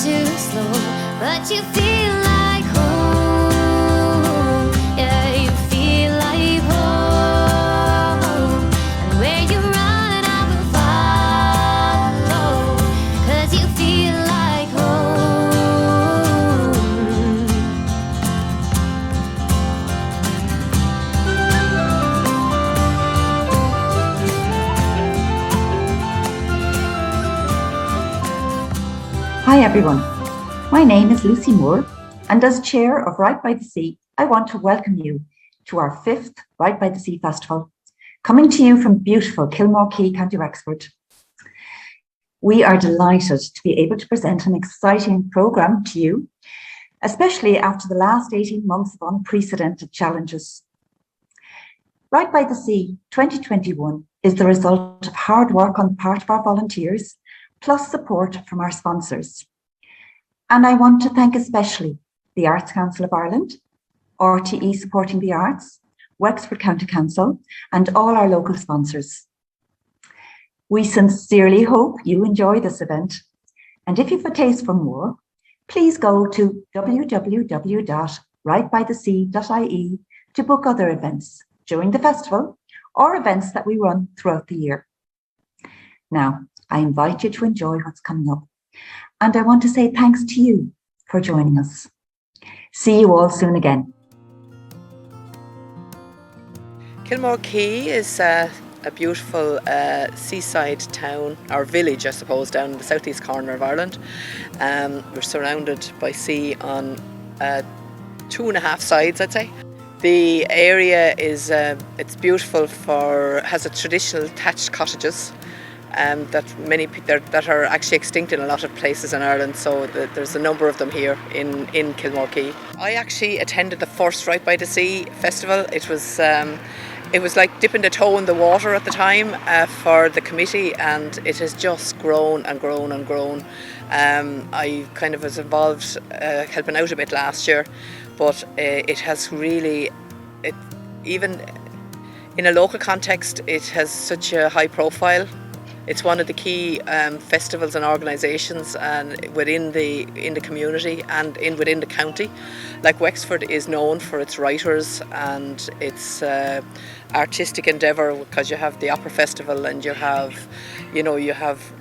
too slow, but you feel like home. Yeah, you feel like home. And where you run, I will follow, 'cause you feel like home. Hi everyone, my name is Lucy Moore, and as Chair of Right by the Sea, I want to welcome you to our 5th Right by the Sea Festival, coming to you from beautiful Kilmore Quay, County Wexford. We are delighted to be able to present an exciting programme to you, especially after the last 18 months of unprecedented challenges. Right by the Sea 2021 is the result of hard work on the part of our volunteers, plus support from our sponsors. And I want to thank especially the Arts Council of Ireland, RTE Supporting the Arts, Wexford County Council, and all our local sponsors. We sincerely hope you enjoy this event. And if you've a taste for more, please go to www.rightbythesea.ie to book other events during the festival or events that we run throughout the year. Now, I invite you to enjoy what's coming up. And I want to say thanks to you for joining us. See you all soon again. Kilmore Quay is a beautiful seaside town, or village I suppose, down in the southeast corner of Ireland. We're surrounded by sea on 2.5 sides, I'd say. The area is it's beautiful has a traditional thatched cottages that that are actually extinct in a lot of places in Ireland, so there's a number of them here in Kilmore Quay. I actually attended the first Right by the Sea festival. It was like dipping a toe in the water at the time for the committee, and it has just grown and grown and grown. I kind of was involved helping out a bit last year, but it has really, even in a local context, it has such a high profile. It's one of the key festivals and organisations within the community and within the county. Like, Wexford is known for its writers and its artistic endeavour, because you have the opera festival and you have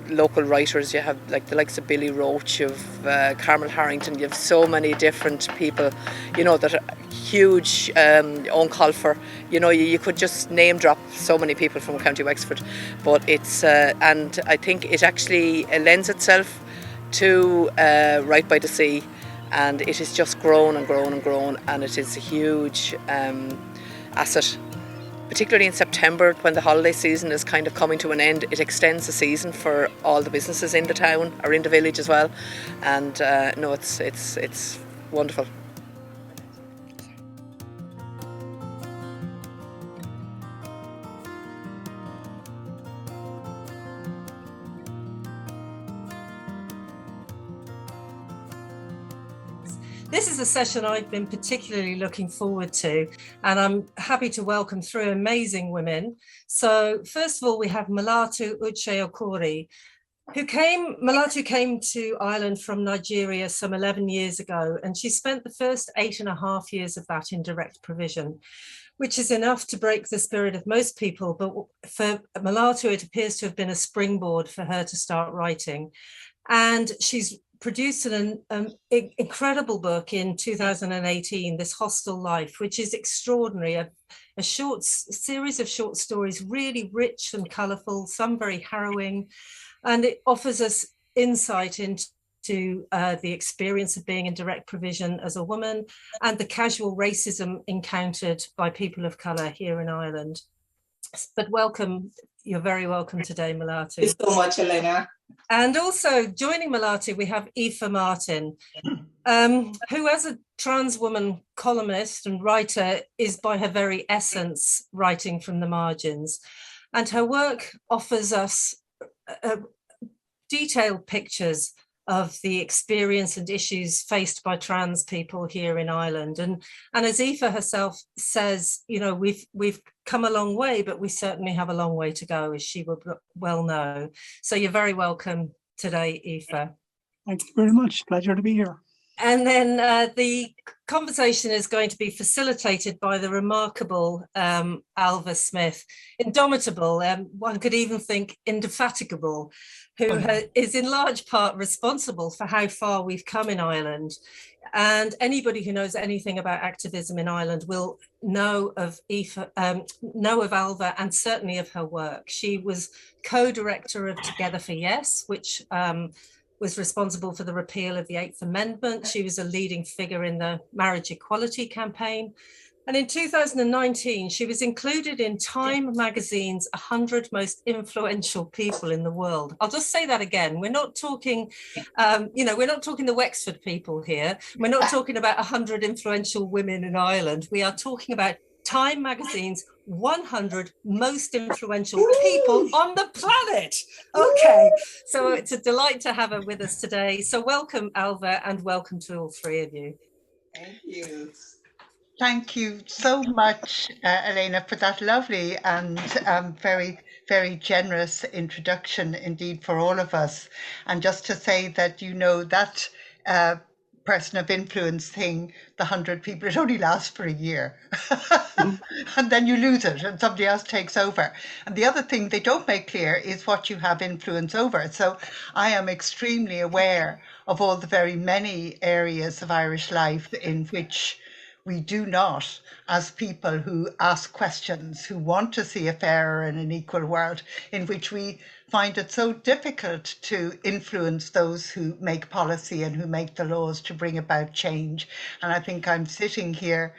local writers. You have like the likes of Billy Roach, you have Carmel Harrington. You have so many different people, that are huge. Owen Colfer. You could just name drop so many people from County Wexford. But it's and I think it actually lends itself to Right by the Sea, and it has just grown and grown and grown, and it is a huge asset. Particularly in September, when the holiday season is kind of coming to an end, it extends the season for all the businesses in the town or in the village as well. And no, it's wonderful. This is a session I've been particularly looking forward to, and I'm happy to welcome 3 amazing women. So first of all, we have Melatu Uche Okorie, Melatu came to Ireland from Nigeria some 11 years ago, and she spent the first 8.5 years of that in direct provision, which is enough to break the spirit of most people. But for Melatu, it appears to have been a springboard for her to start writing. And she's produced an incredible book in 2018, This Hostel Life, which is extraordinary, a series of short stories, really rich and colourful, some very harrowing, and it offers us insight into the experience of being in direct provision as a woman and the casual racism encountered by people of colour here in Ireland. But welcome, you're very welcome today, Melatu. Thank you so much, Elena. And also joining Melatu, we have Aoife Martin, who as a trans woman columnist and writer is by her very essence writing from the margins. And her work offers us detailed pictures of the experience and issues faced by trans people here in Ireland. And as Aoife herself says, we've come a long way, but we certainly have a long way to go, as she will well know. So you're very welcome today, Aoife. Thank you very much. Pleasure to be here. And then the conversation is going to be facilitated by the remarkable Ailbhe Smith, indomitable, one could even think indefatigable, who is in large part responsible for how far we've come in Ireland. And anybody who knows anything about activism in Ireland will know of Ailbhe and certainly of her work. She was co-director of Together for Yes, which was responsible for the repeal of the 8th Amendment. She was a leading figure in the marriage equality campaign. And in 2019, she was included in Time magazine's 100 most influential people in the world. I'll just say that again. We're not talking, we're not talking the Wexford people here. We're not talking about 100 influential women in Ireland. We are talking about Time magazine's 100 most influential people on the planet. Okay, so it's a delight to have her with us today. So welcome, Ailbhe, and welcome to all three of you. Thank you. Thank you so much, Elena, for that lovely and very, very generous introduction indeed for all of us. And just to say that, you know, that person of influence thing, the 100 people, it only lasts for a year. And then you lose it and somebody else takes over. And the other thing they don't make clear is what you have influence over. So I am extremely aware of all the very many areas of Irish life in which we do not, as people who ask questions, who want to see a fairer and an equal world, in which we find it so difficult to influence those who make policy and who make the laws to bring about change. And I think I'm sitting here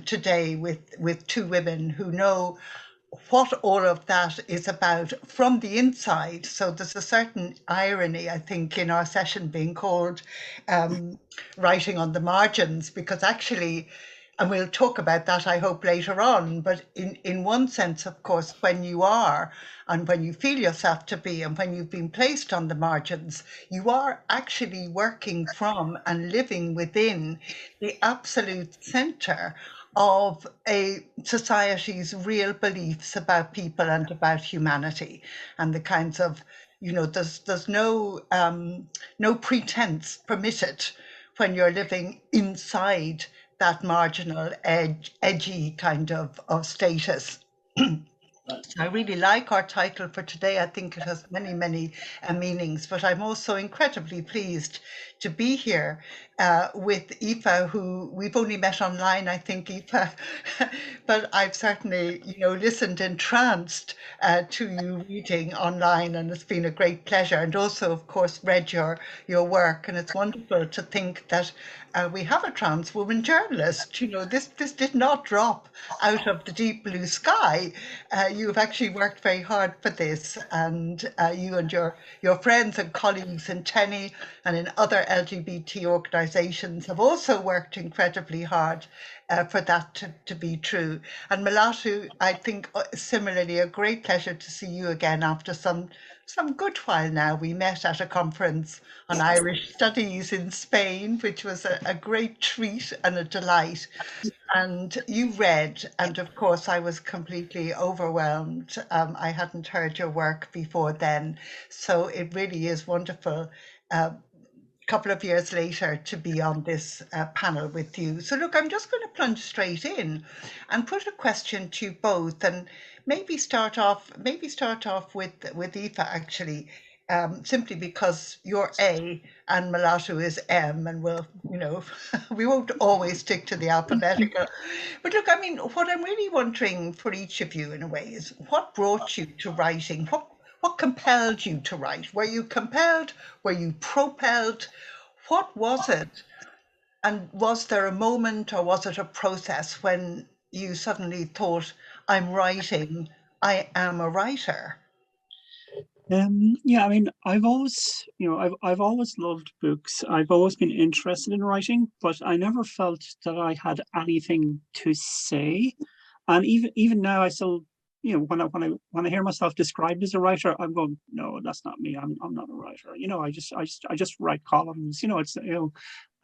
today with two women who know what all of that is about from the inside. So there's a certain irony, I think, in our session being called Writing on the Margins, because actually, and we'll talk about that, I hope, later on, but in one sense, of course, when you are, and when you feel yourself to be, and when you've been placed on the margins, you are actually working from and living within the absolute centre of a society's real beliefs about people and about humanity, and the kinds of, you know, there's no pretense permitted when you're living inside that marginal edgy kind of status. I really like our title for today. I think it has many, many meanings, but I'm also incredibly pleased to be here with Aoife, who we've only met online, I think, Aoife, but I've certainly, you know, listened entranced to you reading online, and it's been a great pleasure. And also, of course, read your work, and it's wonderful to think that we have a trans woman journalist. You know, this did not drop out of the deep blue sky. You've actually worked very hard for this, and you and your friends and colleagues in TENI and in other LGBT organisations have also worked incredibly hard for that to be true. And Melatu, I think similarly, a great pleasure to see you again after some good while now. We met at a conference on Irish Studies in Spain, which was a great treat and a delight. And you read, and of course I was completely overwhelmed. I hadn't heard your work before then. So it really is wonderful, couple of years later, to be on this panel with you. So look, I'm just going to plunge straight in and put a question to you both, and maybe start off with Aoife, actually, simply because you're A and Melatu is M, and we'll, you know, we won't always stick to the alphabetical. But look, I mean, what I'm really wondering for each of you in a way is, what brought you to writing? What compelled you to write? Were you compelled? Were you propelled? What was it? And was there a moment, or was it a process when you suddenly thought, I'm writing, I am a writer? Yeah, I mean, I've always loved books. I've always been interested in writing, but I never felt that I had anything to say. And even now, I still, you know, when I hear myself described as a writer, I'm going, no, that's not me. I'm not a writer. You know, I just write columns. You know, it's, you know,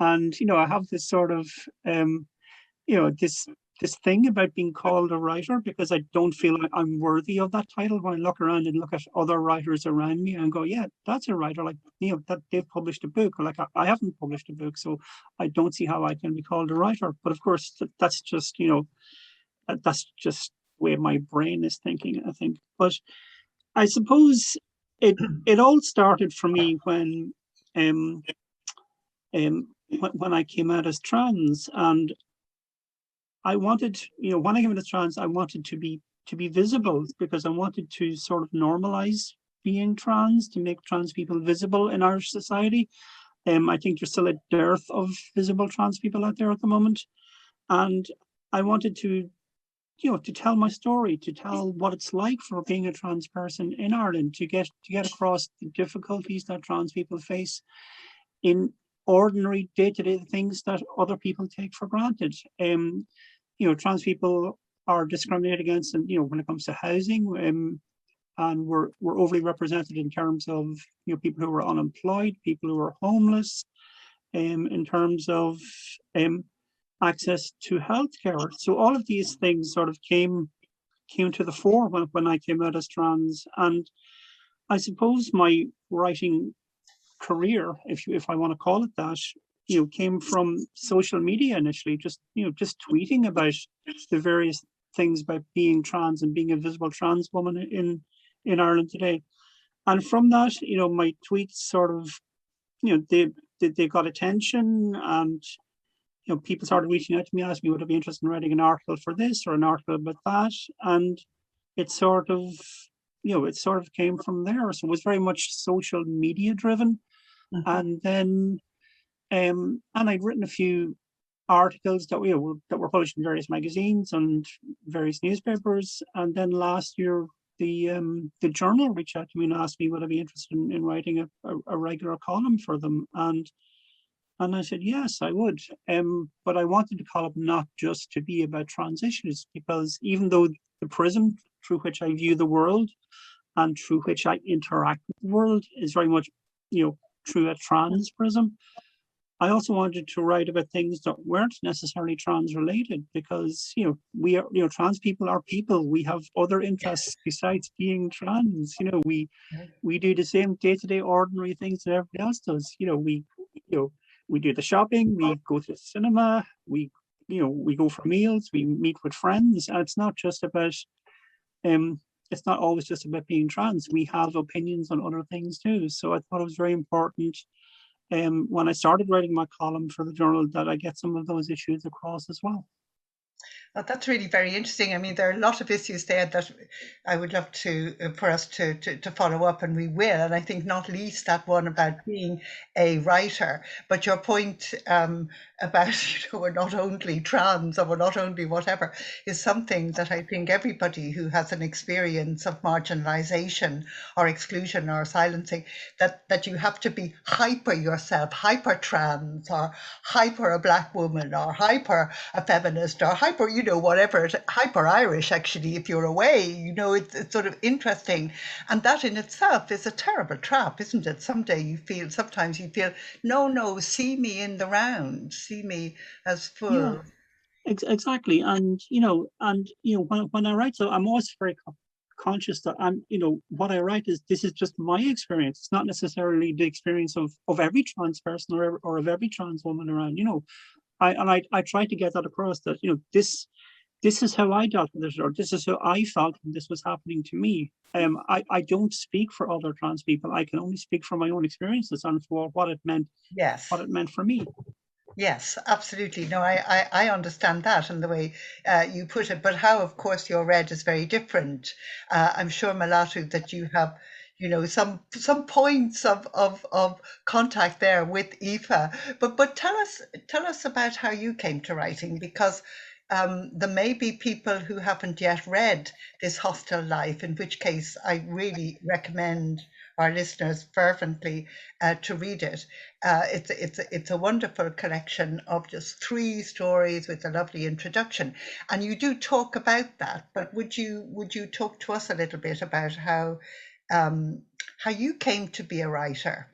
and you know, I have this sort of you know, this this thing about being called a writer, because I don't feel like I'm worthy of that title. When I look around and look at other writers around me and go, yeah, that's a writer, like, that they've published a book. Like, I haven't published a book, so I don't see how I can be called a writer. But of course, that's just, that's just the way my brain is thinking, I think. But I suppose it all started for me um, when I came out as trans, and I wanted, when I came out as trans, I wanted to be visible, because I wanted to sort of normalize being trans, to make trans people visible in Irish society. I think there's still a dearth of visible trans people out there at the moment, and I wanted to, to tell my story, to tell what it's like for being a trans person in Ireland, to get across the difficulties that trans people face in ordinary day-to-day things that other people take for granted. Trans people are discriminated against, and when it comes to housing, and we're overly represented in terms of people who are unemployed, people who are homeless, in terms of access to healthcare. So all of these things sort of came to the fore when I came out as trans, and I suppose my writing career, if I want to call it that, came from social media initially, just tweeting about the various things about being trans and being a visible trans woman in Ireland today. And from that, my tweets sort of, they got attention, and people started reaching out to me, asking me, would I be interested in writing an article for this or an article about that? And it sort of, came from there. So it was very much social media driven. Mm-hmm. And then, and I'd written a few articles that were published in various magazines and various newspapers. And then last year, the journal reached out to me and asked me would I be interested in writing a regular column for them. And I said, yes, I would. But I wanted the column not just to be about trans issues, because even though the prism through which I view the world and through which I interact with the world is very much, through a trans prism, I also wanted to write about things that weren't necessarily trans related, because, we are, trans people are people. We have other interests besides being trans. We do the same day-to-day ordinary things that everybody else does. We do the shopping, we go to the cinema, we go for meals, we meet with friends. And it's not just about, it's not always just about being trans. We have opinions on other things too. So I thought it was very important, when I started writing my column for the journal, that I get some of those issues across as well. Well, that's really very interesting. I mean, there are a lot of issues there that I would love for us to follow up, and we will. And I think not least that one about being a writer. But your point about we're not only trans or we're not only whatever is something that I think everybody who has an experience of marginalization or exclusion or silencing, that you have to be hyper yourself, hyper trans or hyper a black woman or hyper a feminist or hyper, whatever, hyper Irish, actually, if you're away, it's sort of interesting. And that in itself is a terrible trap, isn't it? Sometimes you feel, no, see me in the round, see me as full. Yeah, exactly. And, when I write, so I'm always very conscious that what I write this is just my experience. It's not necessarily the experience of every trans person or of every trans woman around, I try to get that across, that this is how I dealt with it, or this is how I felt when this was happening to me. I don't speak for other trans people. I can only speak from my own experiences and for what it meant. Yes. What it meant for me. Yes, absolutely. No, I understand that and the way you put it, but how, of course, your read is very different. I'm sure, Melatu, that you have some points of contact there with Aoife. But tell us about how you came to writing, because there may be people who haven't yet read This Hostile Life, in which case I really recommend our listeners fervently to read it. It's a wonderful collection of just 3 stories with a lovely introduction, and you do talk about that. But would you talk to us a little bit about how you came to be a writer?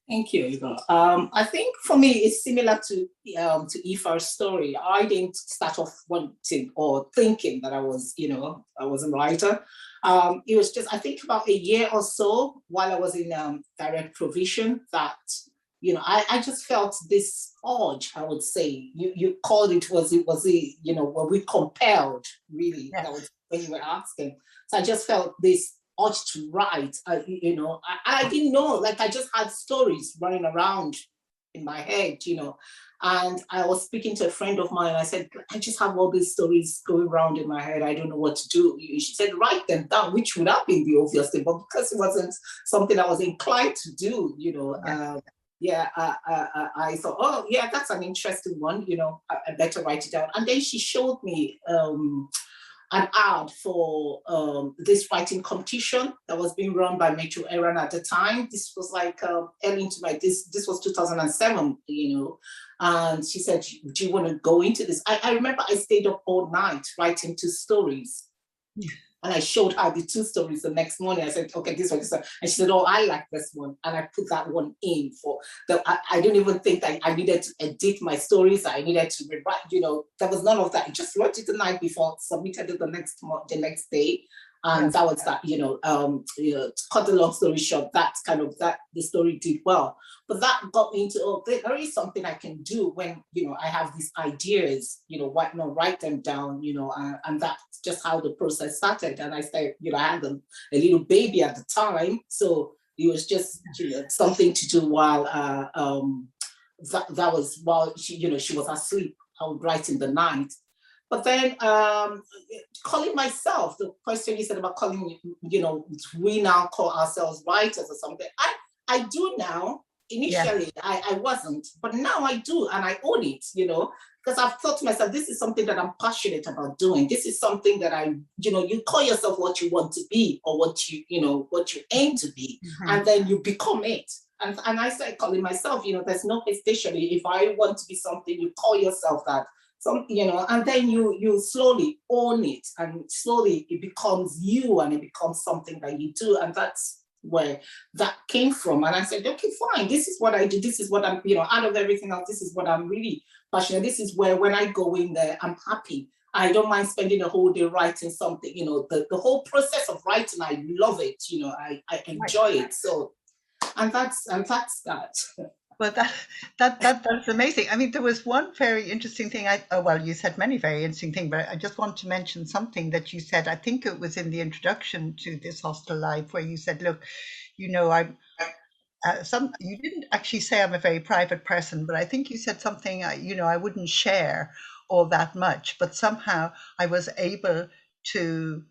Thank you, Igor. I think for me, it's similar to Aoife's story. I didn't start off wanting or thinking that I was, I was a writer. It was just, I think about a year or so while I was in direct provision that, I just felt this urge, I would say. You called were we compelled, really? Yes. That was when you were asking. So I just felt this urge to write. I didn't know, like I just had stories running around in my head, and I was speaking to a friend of mine. I said, I just have all these stories going around in my head. I don't know what to do. She said, write them down, which would have been the obvious thing, but because it wasn't something I was inclined to do, I thought, oh yeah, that's an interesting one. I better write it down. And then she showed me an ad for this writing competition that was being run by Metro Aaron at the time. This was like early into this was 2007, and she said, do you want to go into this? I remember I stayed up all night writing 2 stories. And I showed her the 2 stories the next morning. I said, okay, this one. And she said, oh, I like this one. And I put that one in for I don't even think that I needed to edit my stories. I needed to rewrite, there was none of that. I just wrote it the night before, submitted it the next day. And that was that, to cut the long story short, the story did well. But that got me into, there is something I can do when, I have these ideas, why not write them down, and that's just how the process started. And I started, I had a little baby at the time. So it was just, something to do while, that was while she was asleep. I would write in the night. But then calling myself, the question you said about calling, we now call ourselves writers or something. I do now. Initially, I wasn't, but now I do, and I own it, because I've thought to myself, this is something that I'm passionate about doing. This is something that you call yourself what you want to be or what you aim to be, and then you become it. And I started calling myself, there's no hesitation. If I want to be something, you call yourself that. And then you slowly own it, and slowly it becomes you, and it becomes something that you do. And that's where that came from. And I said, okay, fine, this is what I do. This is what I'm, out of everything else, this is what I'm really passionate. This is where when I go in there, I'm happy. I don't mind spending a whole day writing something, the whole process of writing, I love it, I enjoy it. So, and that's that. Well, that's amazing. I mean, there was one very interesting thing. You said many very interesting things, but I just want to mention something that you said. I think it was in the introduction to this hostel life, where you said, "Look, I'm." You didn't actually say I'm a very private person, but I think you said something. I wouldn't share all that much, but somehow I was able to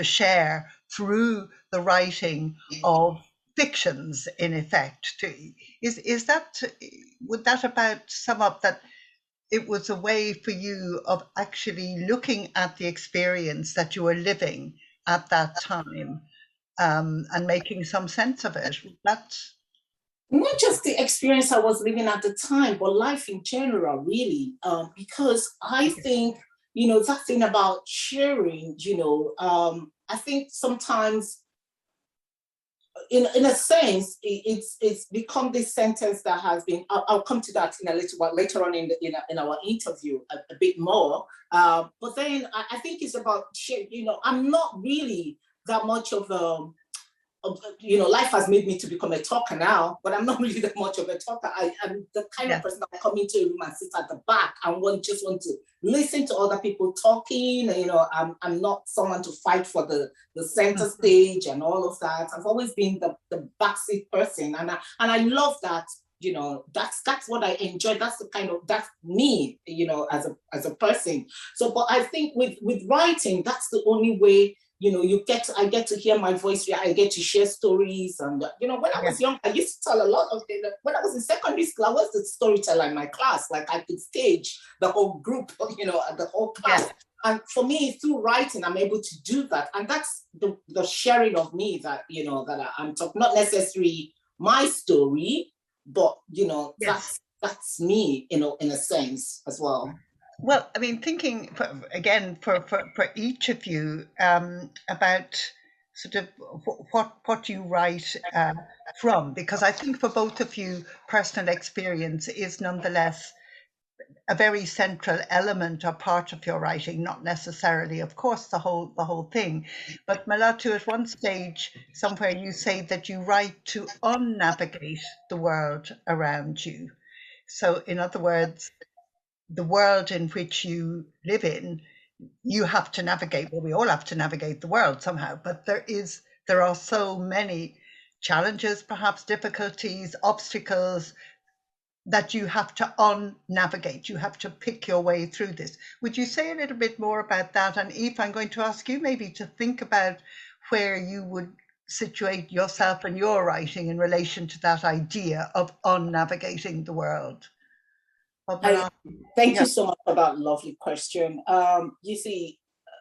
share through the writing of fictions, in effect. Would that about sum up that it was a way for you of actually looking at the experience that you were living at that time, and making some sense of it? That's not just the experience I was living at the time, but life in general, really, because I think, that thing about sharing, I think sometimes, in a sense, it's become this sentence that has been. I'll come to that in a little while later on in our interview a bit more. But then I think it's about I'm not really that much of life has made me to become a talker now, but I'm not really that much of a talker. I'm the kind of person that come into a room and sit at the back and just want to listen to other people talking. I'm not someone to fight for the center stage and all of that. I've always been the backseat person, and I love that. That's what I enjoy. That's me, as a person. So, but I think with writing, that's the only way. I get to hear my voice. I get to share stories. And, when I was young, I used to tell a lot of things. When I was in secondary school, I was the storyteller in my class. Like I could stage the whole group, the whole class. Yeah. And for me, through writing, I'm able to do that. And that's the sharing of me that, that I'm talking, not necessarily my story, but, that's me, in a sense as well. Well, I mean, thinking for each of you about sort of what you write from? Because I think for both of you, personal experience is nonetheless a very central element or part of your writing, not necessarily, of course, the whole thing. But Melatu, at one stage, somewhere you say that you write to unnavigate the world around you. So, in other words, the world in which you live in, you have to navigate. Well, we all have to navigate the world somehow, but there are so many challenges, perhaps difficulties, obstacles that you have to unnavigate. You have to pick your way through this. Would you say a little bit more about that? And Aoife, I'm going to ask you maybe to think about where you would situate yourself and your writing in relation to that idea of unnavigating the world. Thank you so much for that lovely question. You see,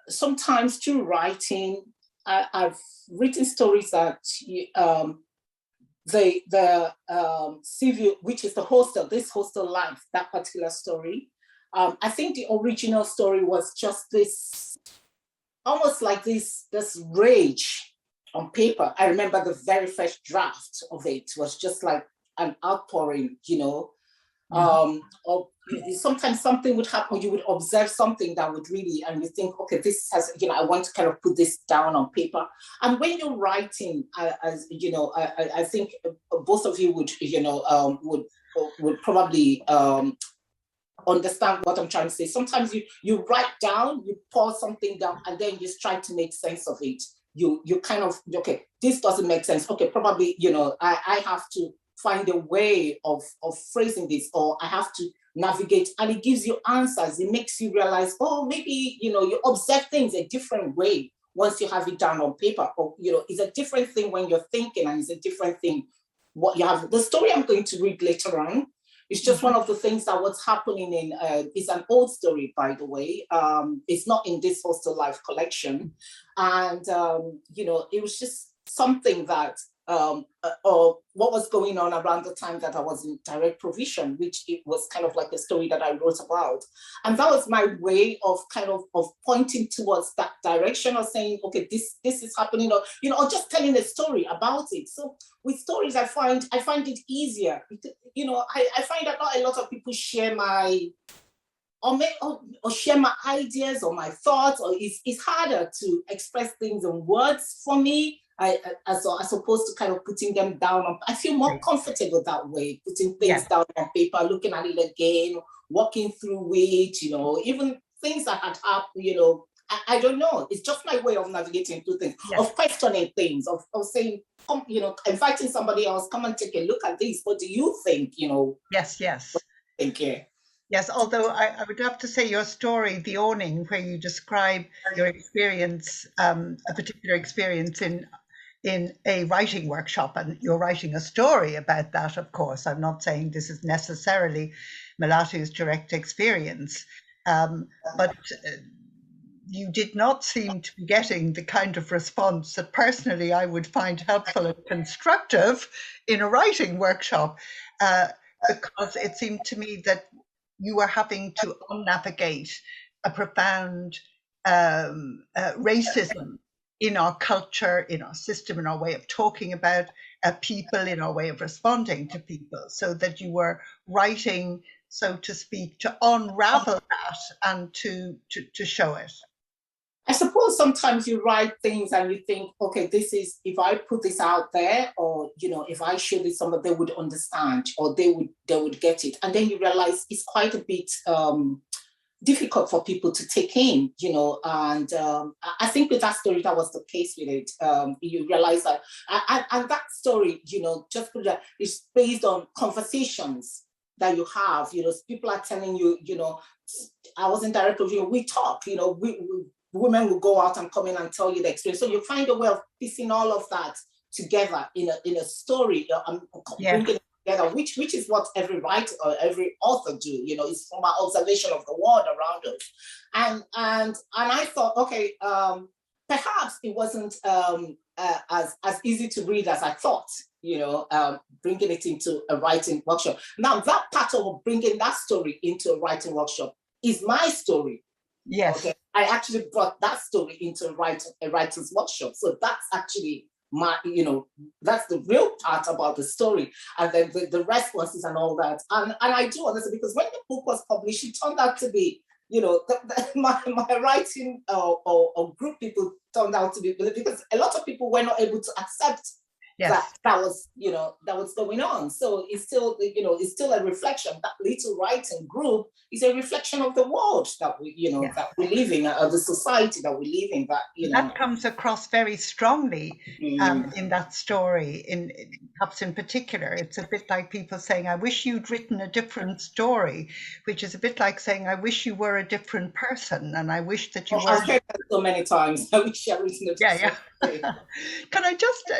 sometimes through writing, I've written stories that the civil, which is the hostel, this hostel life, that particular story. I think the original story was just this, almost like this rage on paper. I remember the very first draft of it was just like an outpouring, you know. Or sometimes something would happen, you would observe something that would really, and you think, okay, this has, you know, I want to kind of put this down on paper. And when you're writing, as you know, I think both of you would, you know, would probably understand what I'm trying to say. Sometimes you write down, you pour something down, and then you try to make sense of it. You kind of, okay, this doesn't make sense. Okay, probably, you know, I have to find a way of phrasing this, or I have to navigate, and it gives you answers. It makes you realize, oh, maybe, you know, you observe things a different way once you have it down on paper, or, you know, it's a different thing when you're thinking, and it's a different thing what you have. The story I'm going to read later on is just one of the things that was happening in, it's an old story, by the way. It's not in this Hostel Life collection. And, you know, it was just something that, or what was going on around the time that I was in direct provision, which it was kind of like a story that I wrote about. And that was my way of kind of pointing towards that direction, of saying, okay, this is happening, or, you know, or just telling a story about it. So with stories, I find it easier because, you know, I find that not a lot of people share my, or share my ideas or my thoughts, or it's harder to express things in words for me. As opposed to kind of putting them down on, I feel more comfortable that way, putting things down on paper, looking at it again, walking through it, you know, even things that had happened, you know, I don't know. It's just my way of navigating through things, of questioning things, of saying, you know, inviting somebody else, come and take a look at this. What do you think, you know? Yes. Thank you. Yes, although I would have to say your story, The Awning, where you describe your experience, a particular experience in a writing workshop, and you're writing a story about that, of course. I'm not saying this is necessarily Melatu's direct experience, but you did not seem to be getting the kind of response that personally I would find helpful and constructive in a writing workshop, because it seemed to me that you were having to unnavigate a profound racism in our culture, in our system, in our way of talking about people, in our way of responding to people, so that you were writing, so to speak, to unravel that and to show it. I suppose sometimes you write things and you think, okay, this is, if I put this out there, or, you know, if I show this somebody, they would understand, or they would get it. And then you realize it's quite a bit difficult for people to take in, you know, and I think with that story, that was the case with it. You realize that, and that story, you know, just put that, is based on conversations that you have, you know, people are telling you, you know, I was in direct review, we talk, you know, women will go out and come in and tell you the experience. So you find a way of piecing all of that together in a story, bringing it together, which is what every writer or every author do. You know, it's from our observation of the world around us. And I thought, okay, perhaps it wasn't as easy to read as I thought. You know, bringing it into a writing workshop. Now, that part of bringing that story into a writing workshop is my story. Yes. Okay. I actually brought that story into a writer's workshop. So that's actually that's the real part about the story, and then the responses and all that. And I do understand, because when the book was published, it turned out to be, my writing or group people turned out to be, because a lot of people were not able to accept that was going on. So it's still, it's still a reflection. That little writing group is a reflection of the world that we, that we live in, the society that we live in. That comes across very strongly in that story. Perhaps in particular, it's a bit like people saying, "I wish you'd written a different story," which is a bit like saying, "I wish you were a different person," and I wish that you were. I've heard that so many times. I wish I'd written a different story. Can I just?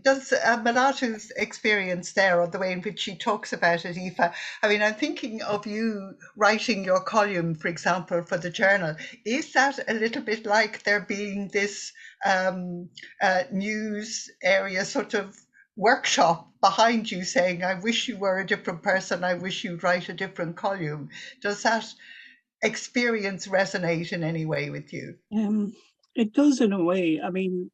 Does Melatu's experience there, or the way in which she talks about it, Aoife, I mean, I'm thinking of you writing your column, for example, for the journal. Is that a little bit like there being this news area sort of workshop behind you saying, "I wish you were a different person, I wish you'd write a different column"? Does that experience resonate in any way with you? It does, in a way. I mean,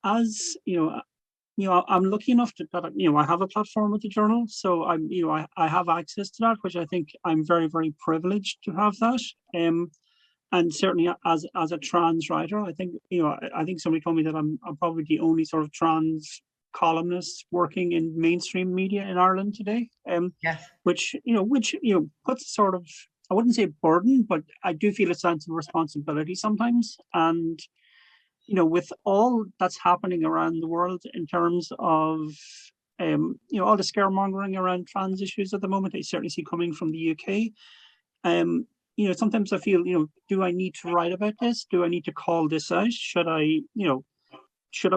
as I'm lucky enough that I have a platform with the journal, so I have access to that, which I think I'm very, very privileged to have that. And certainly as a trans writer, I think I think somebody told me that I'm probably the only sort of trans columnist working in mainstream media in Ireland today. Yes. Which puts sort of, I wouldn't say burden, but I do feel a sense of responsibility sometimes. And with all that's happening around the world in terms of, all the scaremongering around trans issues at the moment, I certainly see coming from the UK. Sometimes I feel, do I need to write about this? Do I need to call this out? Should I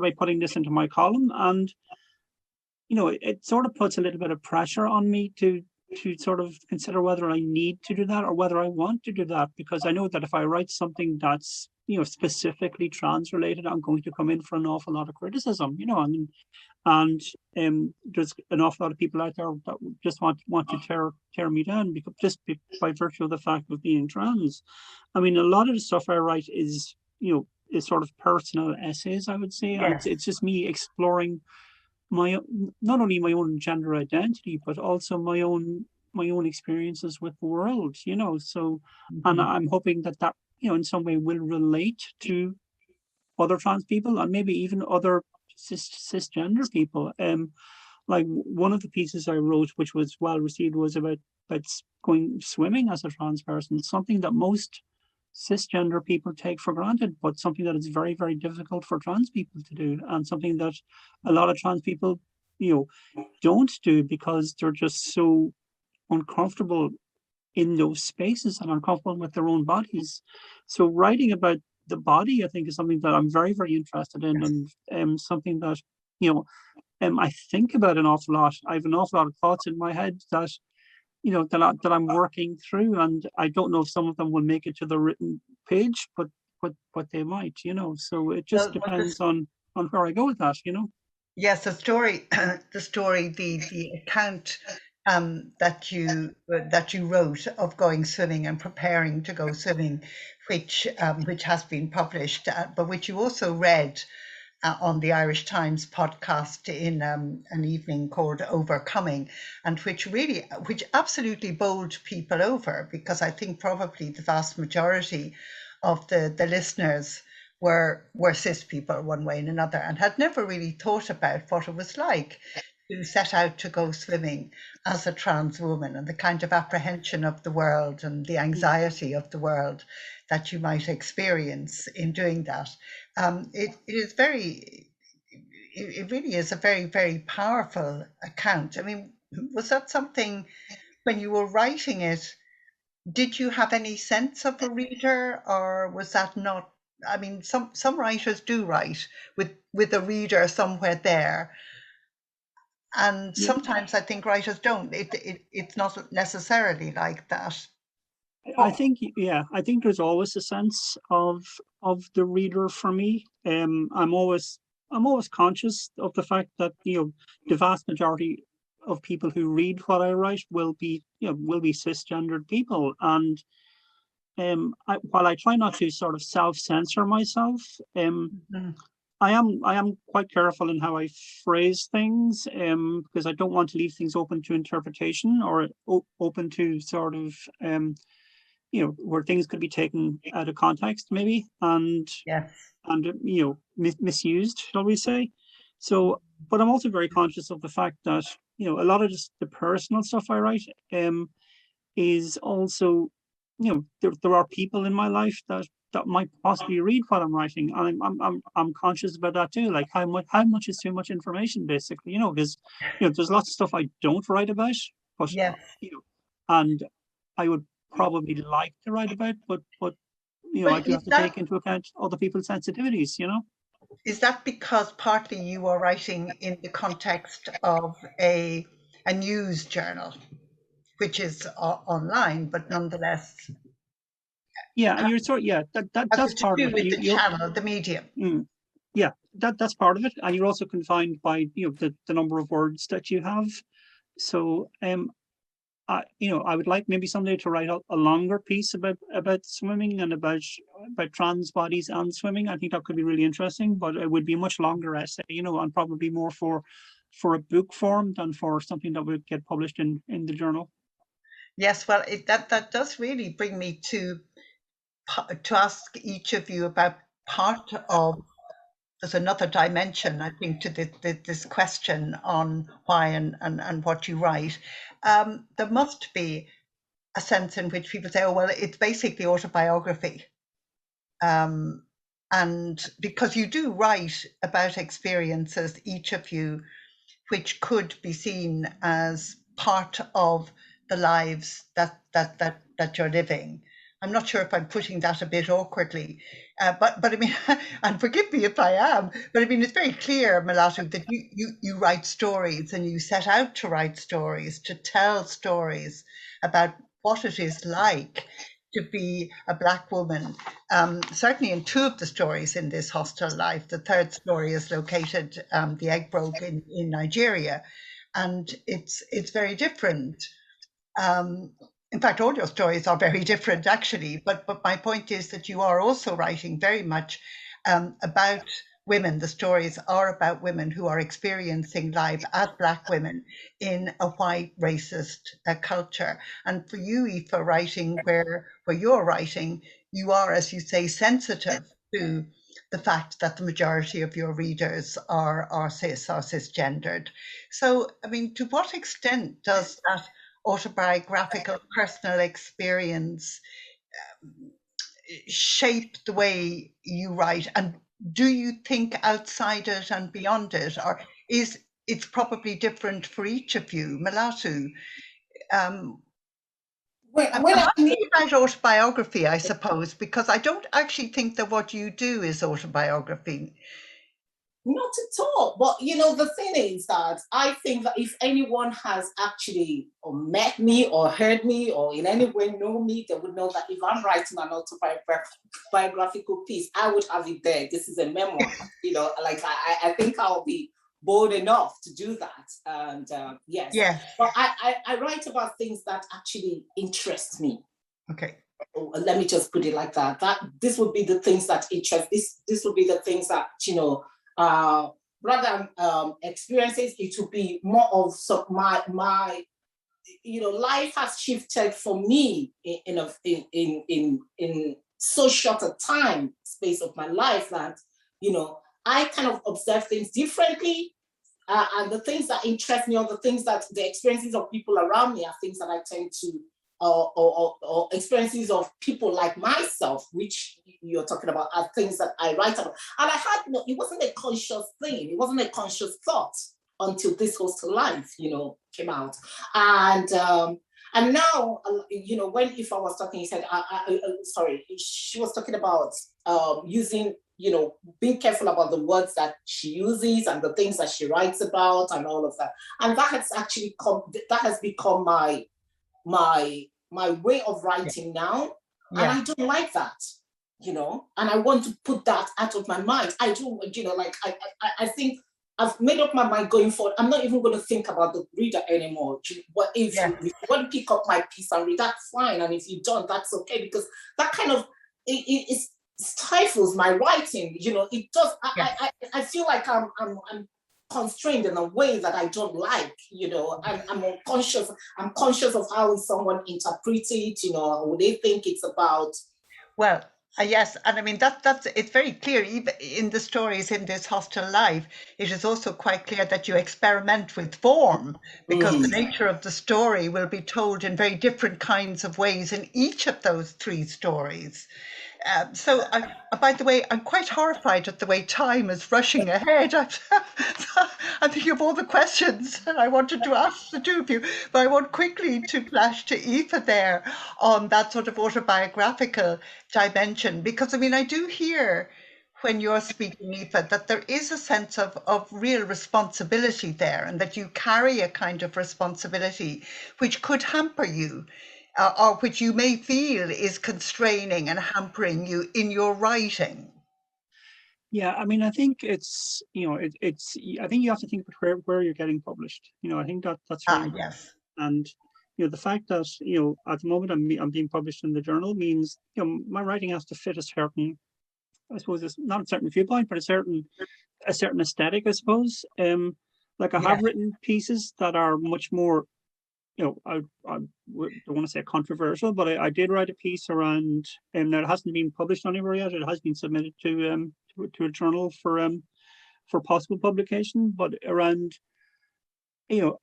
be putting this into my column? And, it sort of puts a little bit of pressure on me to sort of consider whether I need to do that or whether I want to do that, because I know that if I write something that's specifically trans related, I'm going to come in for an awful lot of criticism, and there's an awful lot of people out there that just want to tear me down by virtue of the fact of being trans. I mean, a lot of the stuff I write is sort of personal essays, I would say. Yes. And it's just me exploring not only my own gender identity, but also my own experiences with the world, so and I'm hoping that in some way will relate to other trans people and maybe even other cisgender people. Like one of the pieces I wrote, which was well received, was about going swimming as a trans person, something that most cisgender people take for granted, but something that is very, very difficult for trans people to do, and something that a lot of trans people, don't do because they're just so uncomfortable in those spaces and uncomfortable with their own bodies. So writing about the body, I think, is something that I'm very, very interested in, and something that I think about an awful lot. I have an awful lot of thoughts in my head that that I'm working through, and I don't know if some of them will make it to the written page, but they might, So it just depends on where I go with that, Yes, the story, the account that you wrote of going swimming and preparing to go swimming, which has been published, but which you also read on the Irish Times podcast in an evening called Overcoming, and which absolutely bowled people over, because I think probably the vast majority of the listeners were cis people one way and another, and had never really thought about what it was like to set out to go swimming as a trans woman, and the kind of apprehension of the world and the anxiety of the world that you might experience in doing that. It really is a very, very powerful account. I mean, was that something, when you were writing it, did you have any sense of a reader, or was that not? I mean, some writers do write with a reader somewhere there, and sometimes I think writers don't. It's not necessarily like that. I think there's always a sense of the reader for me. I'm always conscious of the fact that the vast majority of people who read what I write will be cisgendered people, and while I try not to sort of self-censor myself, I am quite careful in how I phrase things, because I don't want to leave things open to interpretation or open to sort of where things could be taken out of context, maybe, and Yes. misused, shall we say? So, but I'm also very conscious of the fact that a lot of just the personal stuff I write is also, there are people in my life that might possibly read what I'm writing, and I'm conscious about that too. Like how much is too much information, basically. Because there's lots of stuff I don't write about, but Yes. And I would probably like to write about, but I do have to take into account other people's sensitivities. Is that because partly you are writing in the context of a news journal, which is online, but nonetheless? Yeah, you're that's part of it. With the channel, the medium. Yeah, that's part of it, and you're also confined by the number of words that you have. So I would like maybe someday to write a longer piece about swimming and about trans bodies and swimming. I think that could be really interesting, but it would be a much longer essay, and probably more for a book form than for something that would get published in the journal. Yes, well, that does really bring me to ask each of you about part of. There's another dimension, I think, to this question on why and what you write. There must be a sense in which people say, oh, well, it's basically autobiography. And because you do write about experiences, each of you, which could be seen as part of the lives that you're living. I'm not sure if I'm putting that a bit awkwardly, but I mean, and forgive me if I am, but I mean, it's very clear, Melatu, that you write stories and you set out to write stories, to tell stories about what it is like to be a Black woman. Certainly in two of the stories in this hostile life. The third story is located, the egg broke in Nigeria, and it's very different. In fact, all your stories are very different, actually. But my point is that you are also writing very much about women. The stories are about women who are experiencing life as Black women in a white racist culture. And for you, Aoife, writing where you're writing, you are, as you say, sensitive to the fact that the majority of your readers are cisgendered. So, I mean, to what extent does that autobiographical personal experience shape the way you write? And do you think outside it and beyond it, or is it's probably different for each of you? Melatu, when I mean, about autobiography, I suppose, because I don't actually think that what you do is autobiography. not at all. But the thing is that I think that if anyone has actually met me or heard me or in any way know me, they would know that if I'm writing an autobiographical piece, I would have it there. This is a memoir. Like I think I'll be bold enough to do that. And yes. But I write about things that actually interest me. Okay. Let me just put it like that. This would be the things that interest. This would be the things that rather than experiences, it would be more of my life has shifted for me in so short a time space of my life that I kind of observe things differently, and the things that interest me or the experiences of people around me are things that I tend to or experiences of people like myself, which you're talking about, are things that I write about. And I had, it wasn't a conscious thing. It wasn't a conscious thought until this hostile life, came out. And now, when Aoife was talking, he said, sorry, she was talking about using, being careful about the words that she uses and the things that she writes about and all of that. And that has become my way of writing now. And I don't like that, and I want to put that out of my mind. I do, I think I've made up my mind going forward. I'm not even going to think about the reader anymore. What if you want to pick up my piece and read, that's fine. And if you don't, that's okay, because that kind of it stifles my writing. You know, it does. I feel like I'm constrained in a way that I don't like. You know, I'm unconscious. I'm conscious of how someone interprets it. You know, or they think it's about. Well, yes, and I mean that's it's very clear even in the stories in This Hostile Life. It is also quite clear that you experiment with form, because the nature of the story will be told in very different kinds of ways in each of those three stories. So, by the way, I'm quite horrified at the way time is rushing ahead. I'm thinking of all the questions that I wanted to ask the two of you, but I want quickly to flash to Aoife there on that sort of autobiographical dimension, because I mean, I do hear when you're speaking, Aoife, that there is a sense of real responsibility there, and that you carry a kind of responsibility which could hamper you. Or which you may feel is constraining and hampering you in your writing. Yeah, I mean, I think it's, you know, I think you have to think about where you're getting published. You know, I think that's very important. Yes. And, you know, the fact that, you know, at the moment I'm being published in the journal means, you know, my writing has to fit a certain, I suppose it's not a certain viewpoint, but a certain aesthetic, I suppose. Like I have written pieces that are much more, you know, I don't want to say controversial, but I did write a piece around, and that hasn't been published anywhere yet. It has been submitted to a journal for possible publication, but around, you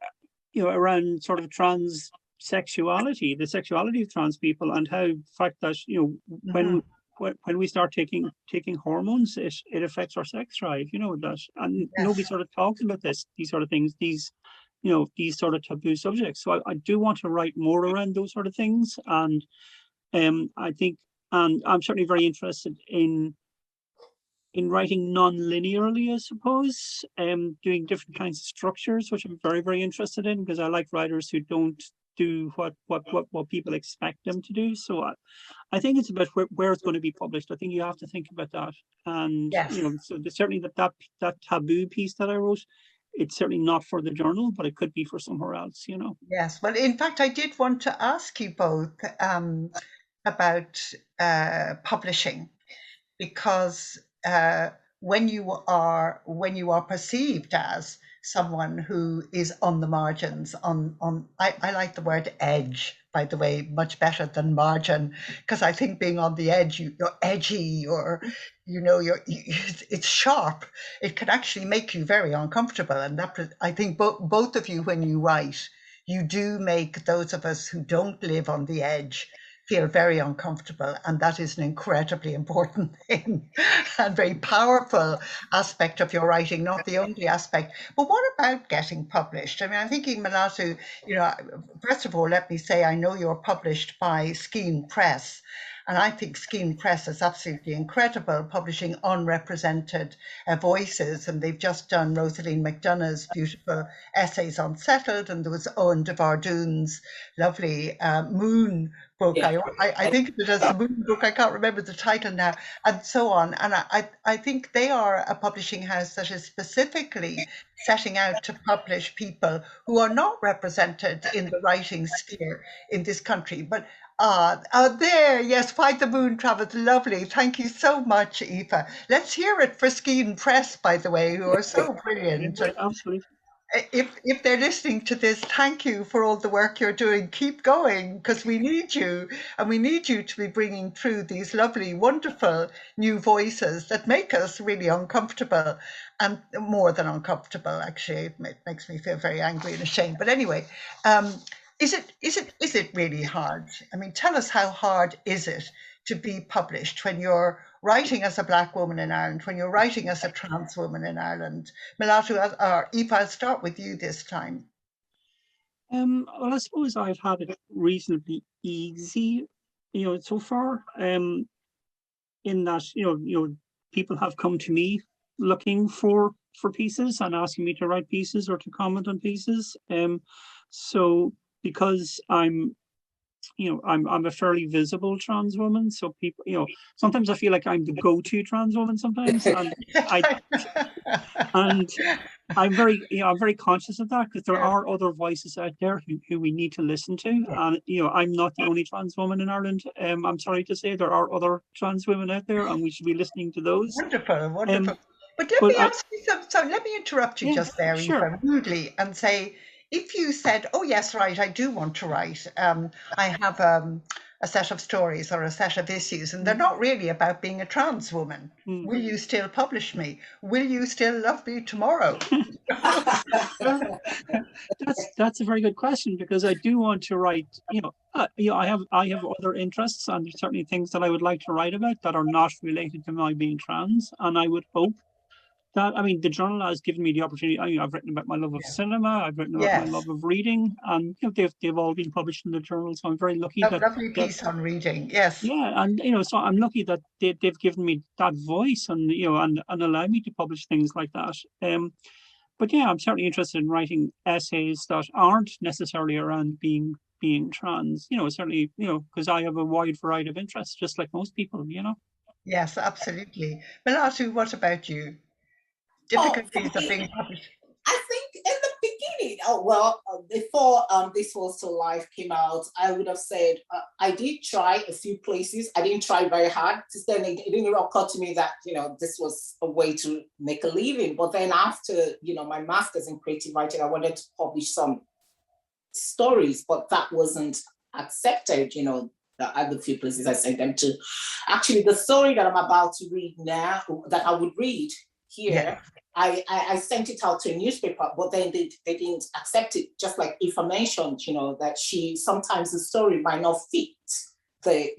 know, around sort of transsexuality, the sexuality of trans people, and how the fact that, you know, when we start taking hormones, it affects our sex drive. You know that, and nobody sort of talks about these sort of things. You know, these sort of taboo subjects. So I do want to write more around those sort of things. And I think, and I'm certainly very interested in writing non-linearly, I suppose, doing different kinds of structures, which I'm very, very interested in, because I like writers who don't do what people expect them to do. So I think it's about where it's going to be published. I think you have to think about that. And, you know, so certainly that taboo piece that I wrote, it's certainly not for the journal, but it could be for somewhere else, you know. Yes, well, in fact, I did want to ask you both about publishing, because when you are perceived as someone who is on the margins, I like the word edge, by the way, much better than margin, because I think being on the edge, you're edgy, or you know, it's sharp. It can actually make you very uncomfortable, and that I think both of you, when you write, you do make those of us who don't live on the edge feel very uncomfortable, and that is an incredibly important thing and very powerful aspect of your writing, not the only aspect. But what about getting published? I mean, I'm thinking, Melatu, you know, first of all, let me say I know you're published by Skene Press, and I think Skene Press is absolutely incredible, publishing unrepresented voices. And they've just done Rosaline McDonagh's beautiful essays on Settled, and there was Owen de Vardoon's lovely Moon book. I think it was the Moon book. I can't remember the title now, and so on. And I think they are a publishing house that is specifically setting out to publish people who are not represented in the writing sphere in this country. But there, yes, Find the Moon Travels, lovely. Thank you so much, Aoife. Let's hear it for Skene Press, by the way, who are so brilliant. Absolutely. If they're listening to this, thank you for all the work you're doing. Keep going, because we need you, and we need you to be bringing through these lovely, wonderful new voices that make us really uncomfortable, and more than uncomfortable, actually. It makes me feel very angry and ashamed. But anyway, is it really hard? I mean, tell us, how hard is it to be published when you're writing as a Black woman in Ireland, when you're writing as a trans woman in Ireland? Melatu, or Aoife, I'll start with you this time. Well, I suppose I've had it reasonably easy, you know, so far. In that, you know, people have come to me looking for pieces and asking me to write pieces or to comment on pieces. So because I'm a fairly visible trans woman, so people, you know, sometimes I feel like I'm the go-to trans woman sometimes, and I'm very, I'm very conscious of that, because there Yeah. are other voices out there who we need to listen to. And, I'm not the only trans woman in Ireland. I'm sorry to say there are other trans women out there, and we should be listening to those. Wonderful, wonderful. But let But me ask you something. So let me interrupt you yeah, just there, sure. Aoife, rudely, and say, if you said, "Oh yes, right, I do want to write. I have a set of stories or a set of issues, and they're not really about being a trans woman. Will you still publish me? Will you still love me tomorrow?" Well, that's a very good question, because I do want to write. I have other interests, and there's certainly things that I would like to write about that are not related to my being trans. And I would hope that, I mean, the journal has given me the opportunity. I've written about my love of cinema. I've written about my Yes, love of reading, and they've all been published in the journal. So I'm very lucky lovely that piece on reading. Yes, yeah, and so I'm lucky that they've given me that voice, and and allow me to publish things like that. But yeah, I'm certainly interested in writing essays that aren't necessarily around being trans. Certainly, because I have a wide variety of interests, just like most people. yes, absolutely. Melatu, what about you? Oh, for Difficulties of me, being published. I think in the beginning, before This Was Still Life came out, I would have said I did try a few places. I didn't try very hard, because then it didn't occur to me that this was a way to make a living. But then after my master's in creative writing, I wanted to publish some stories, but that wasn't accepted. The other few places I sent them to. Actually, the story that I'm about to read now, that I would read here. Yeah. I sent it out to a newspaper, but then they didn't accept it. Just like Aoife mentioned, that sometimes the story might not fit the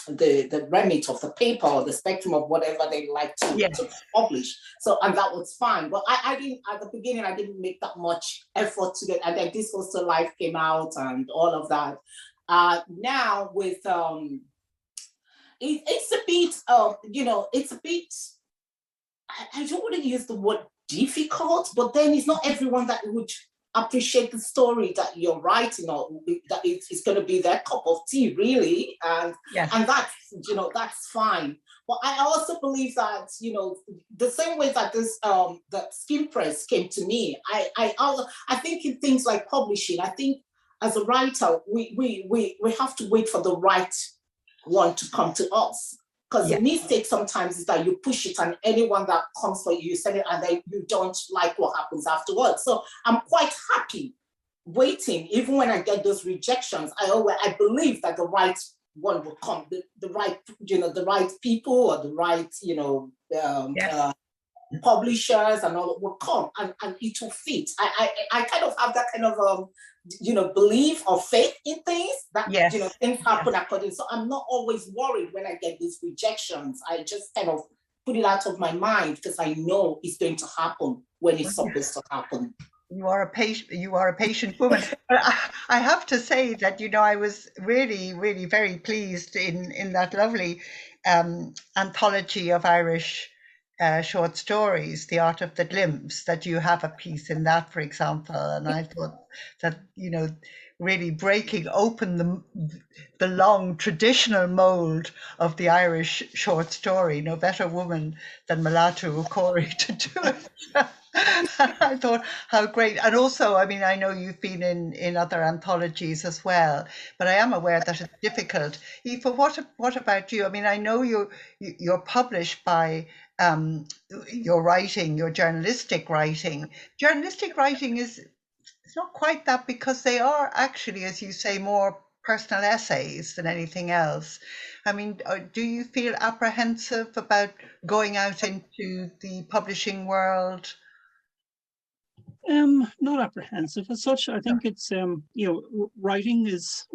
the remit of the paper or the spectrum of whatever they like to publish. So, and that was fine. But I didn't, at the beginning, I didn't make that much effort to get. And then This Was Still Life came out and all of that. Now with it's a bit it's a bit. I don't want to use the word difficult, but then it's not everyone that would appreciate the story that you're writing, or that it's going to be their cup of tea, really, and that's fine. But I also believe that the same way that this that Skin Press came to me, I think in things like publishing, I think as a writer we have to wait for the right one to come to us. Because the mistake sometimes is that you push it, and anyone that comes for you, you send it, and then you don't like what happens afterwards. So I'm quite happy waiting, even when I get those rejections. I believe that the right one will come, the right the right people, or the right publishers and all will come, and it will fit. I kind of have that kind of belief or faith in things that things happen according. So I'm not always worried when I get these rejections. I just kind of put it out of my mind, because I know it's going to happen when it's supposed to happen. You are a patient woman. But I have to say that I was really, really very pleased in that lovely anthology of Irish short stories, The Art of the Glimpse, that you have a piece in that, for example. And I thought that really breaking open the long traditional mold of the Irish short story. No better woman than Melatu Uche to do it. I thought how great. And also, I mean, I know you've been in other anthologies as well, but I am aware that it's difficult. Aoife, what about you? I mean, I know you're published by your writing, your journalistic writing. Journalistic writing it's not quite that, because they are actually, as you say, more personal essays than anything else. I mean, do you feel apprehensive about going out into the publishing world? Not apprehensive as such. I think it's writing is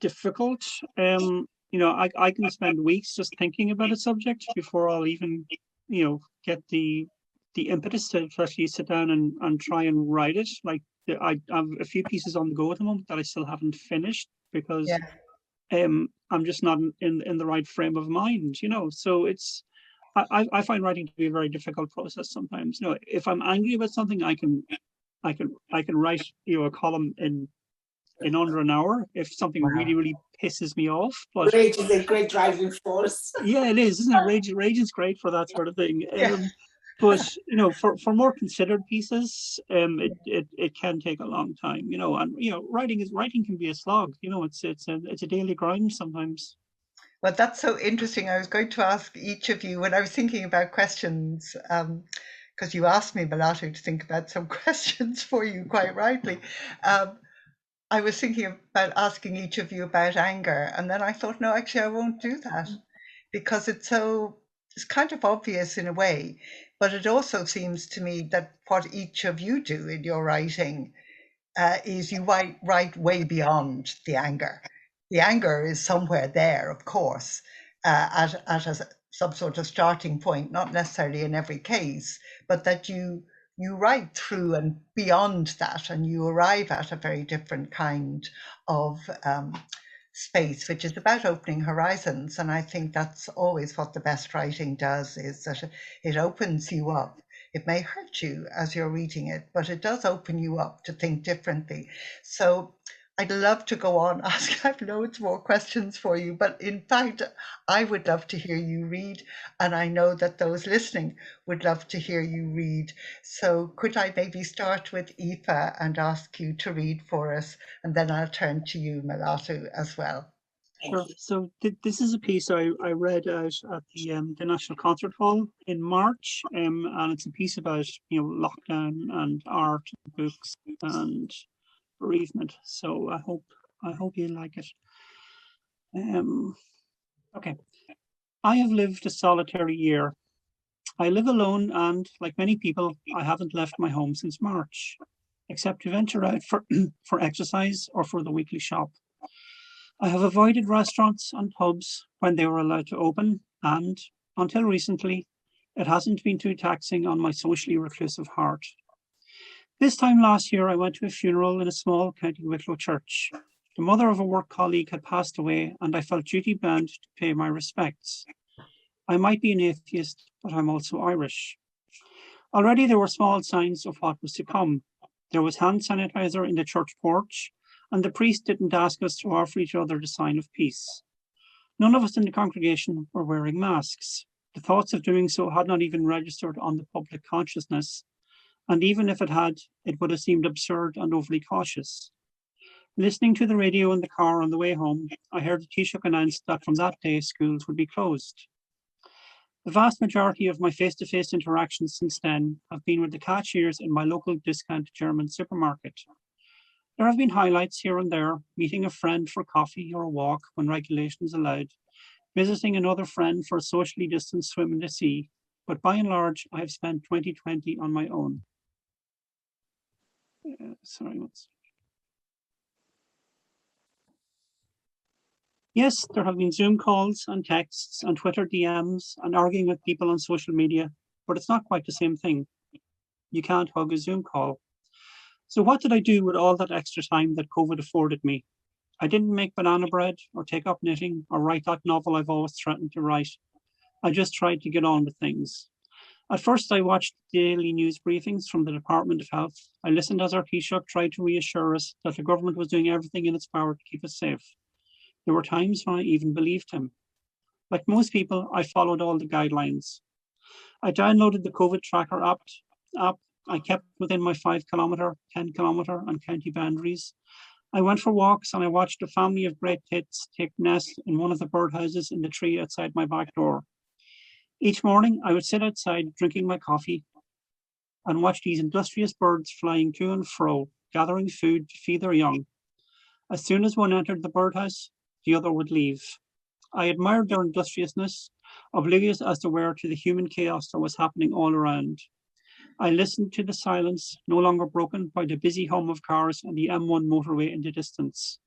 difficult. I can spend weeks just thinking about a subject before I'll even get the impetus to actually sit down and try and write it. Like, I have a few pieces on the go at the moment that I still haven't finished, because I'm just not in the right frame of mind. So it's. I find writing to be a very difficult process sometimes. If I'm angry about something, I can write a column in under an hour if something really pisses me off. But rage is a great driving force. Yeah, it is, isn't it? Rage is great for that sort of thing. But for more considered pieces, it can take a long time. And writing can be a slog. It's a daily grind sometimes. Well, that's so interesting. I was going to ask each of you when I was thinking about questions, because you asked me, Melatu, to think about some questions for you, quite rightly. I was thinking about asking each of you about anger, and then I thought, no, actually, I won't do that because it's kind of obvious in a way, but it also seems to me that what each of you do in your writing is you write way beyond the anger. The anger is somewhere there, of course, some sort of starting point, not necessarily in every case, but that you write through and beyond that, and you arrive at a very different kind of space, which is about opening horizons. And I think that's always what the best writing does, is that it opens you up. It may hurt you as you're reading it, but it does open you up to think differently. So I'd love to go on. I have loads more questions for you, but in fact, I would love to hear you read, and I know that those listening would love to hear you read. So could I maybe start with Aoife and ask you to read for us, and then I'll turn to you, Melatu, as well. Sure. So this is a piece I read out at the National Concert Hall in March, and it's a piece about lockdown and art, and books, and bereavement. So I hope you like it. Okay. I have lived a solitary year. I live alone, and like many people, I haven't left my home since March, except to venture out for for exercise or for the weekly shop. I have avoided restaurants and pubs when they were allowed to open, and until recently, it hasn't been too taxing on my socially reclusive heart. This time last year, I went to a funeral in a small County Wicklow church. The mother of a work colleague had passed away, and I felt duty bound to pay my respects. I might be an atheist, but I'm also Irish. Already there were small signs of what was to come. There was hand sanitizer in the church porch, and the priest didn't ask us to offer each other the sign of peace. None of us in the congregation were wearing masks. The thoughts of doing so had not even registered on the public consciousness, and even if it had, it would have seemed absurd and overly cautious. Listening to the radio in the car on the way home, I heard the Taoiseach announce that from that day schools would be closed. The vast majority of my face-to-face interactions since then have been with the cashiers in my local discount German supermarket. There have been highlights here and there, meeting a friend for coffee or a walk when regulations allowed, visiting another friend for a socially distanced swim in the sea, but by and large, I have spent 2020 on my own. Yes, there have been Zoom calls and texts and Twitter DMs and arguing with people on social media, but it's not quite the same thing. You can't hug a Zoom call. So what did I do with all that extra time that COVID afforded me? I didn't make banana bread or take up knitting or write that novel I've always threatened to write. I just tried to get on with things. At first, I watched daily news briefings from the Department of Health. I listened as our Taoiseach tried to reassure us that the government was doing everything in its power to keep us safe. There were times when I even believed him. Like most people, I followed all the guidelines. I downloaded the COVID tracker app. I kept within my 5 kilometre, 10 kilometre and county boundaries. I went for walks and I watched a family of great tits take nest in one of the birdhouses in the tree outside my back door. Each morning, I would sit outside drinking my coffee and watch these industrious birds flying to and fro, gathering food to feed their young. As soon as one entered the birdhouse, the other would leave. I admired their industriousness, oblivious as they were to the human chaos that was happening all around. I listened to the silence, no longer broken by the busy hum of cars and the M1 motorway in the distance.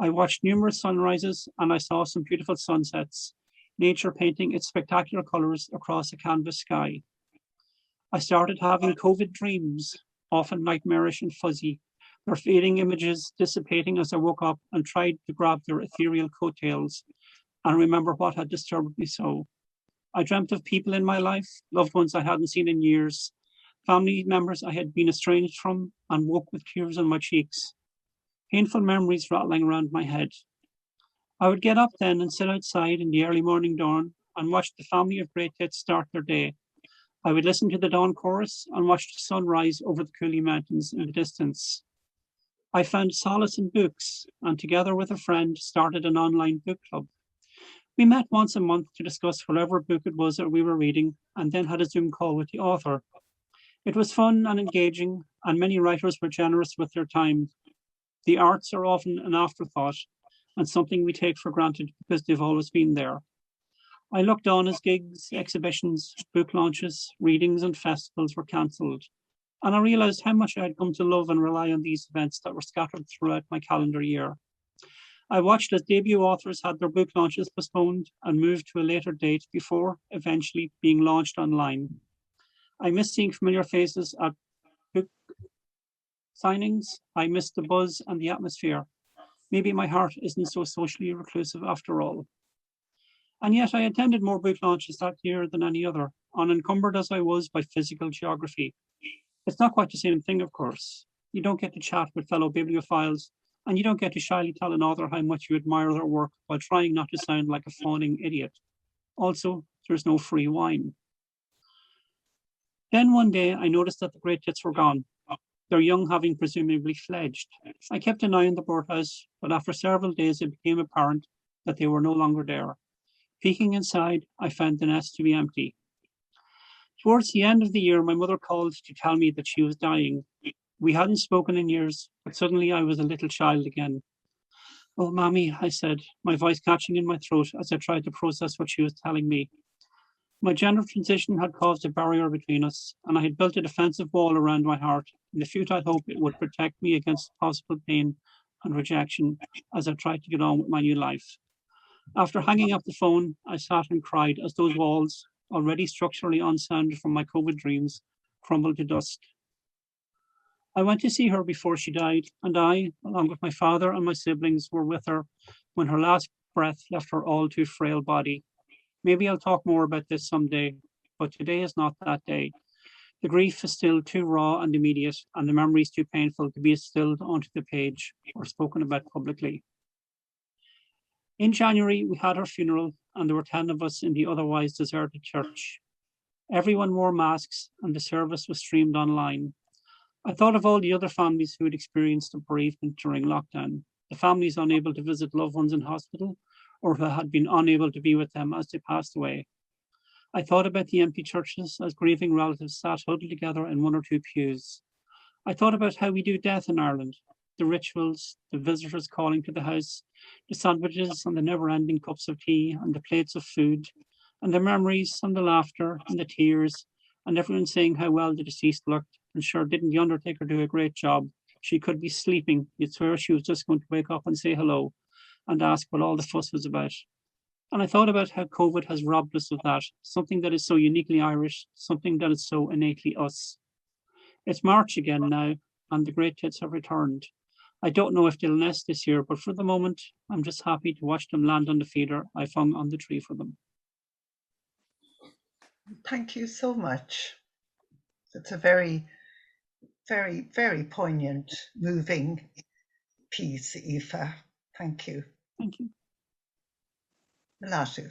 I watched numerous sunrises and I saw some beautiful sunsets, nature painting its spectacular colours across a canvas sky. I started having COVID dreams, often nightmarish and fuzzy, their fading images dissipating as I woke up and tried to grab their ethereal coattails and remember what had disturbed me so. I dreamt of people in my life, loved ones I hadn't seen in years, family members I had been estranged from, and woke with tears on my cheeks, painful memories rattling around my head. I would get up then and sit outside in the early morning dawn and watch the family of great tits start their day. I would listen to the dawn chorus and watch the sun rise over the Cooley Mountains in the distance. I found solace in books and together with a friend started an online book club. We met once a month to discuss whatever book it was that we were reading and then had a Zoom call with the author. It was fun and engaging, and many writers were generous with their time. The arts are often an afterthought and something we take for granted because they've always been there. I looked on as gigs, exhibitions, book launches, readings, and festivals were cancelled, and I realised how much I had come to love and rely on these events that were scattered throughout my calendar year. I watched as debut authors had their book launches postponed and moved to a later date before eventually being launched online. I miss seeing familiar faces at book signings. I miss the buzz and the atmosphere. Maybe my heart isn't so socially reclusive after all. And yet I attended more book launches that year than any other, unencumbered as I was by physical geography. It's not quite the same thing, of course. You don't get to chat with fellow bibliophiles, and you don't get to shyly tell an author how much you admire their work while trying not to sound like a fawning idiot. Also, there's no free wine. Then one day I noticed that the great tits were gone, their young having presumably fledged. I kept an eye on the birdhouse, but after several days it became apparent that they were no longer there. Peeking inside, I found the nest to be empty. Towards the end of the year, my mother called to tell me that she was dying. We hadn't spoken in years, but suddenly I was a little child again. "Oh, Mommy," I said, my voice catching in my throat as I tried to process what she was telling me. My gender transition had caused a barrier between us, and I had built a defensive wall around my heart in the futile hope it would protect me against possible pain and rejection as I tried to get on with my new life. After hanging up the phone, I sat and cried as those walls, already structurally unsound from my COVID dreams, crumbled to dust. I went to see her before she died, and I, along with my father and my siblings, were with her when her last breath left her all too frail body. Maybe I'll talk more about this someday, but today is not that day. The grief is still too raw and immediate, and the memories too painful to be distilled onto the page or spoken about publicly. In January, we had her funeral, and there were 10 of us in the otherwise deserted church. Everyone wore masks, and the service was streamed online. I thought of all the other families who had experienced a bereavement during lockdown, the families unable to visit loved ones in hospital, or who had been unable to be with them as they passed away. I thought about the empty churches as grieving relatives sat huddled together in one or two pews. I thought about how we do death in Ireland, the rituals, the visitors calling to the house, the sandwiches and the never-ending cups of tea and the plates of food, and the memories and the laughter and the tears, and everyone saying how well the deceased looked, and sure, didn't the undertaker do a great job? She could be sleeping. You'd swear she was just going to wake up and say hello and ask what all the fuss was about. And I thought about how COVID has robbed us of that, something that is so uniquely Irish, something that is so innately us. It's March again now, and the great tits have returned. I don't know if they'll nest this year, but for the moment, I'm just happy to watch them land on the feeder I've hung on the tree for them. Thank you so much. It's a very, very, very poignant, moving piece, Aoife. Thank you. Thank you. Melatu.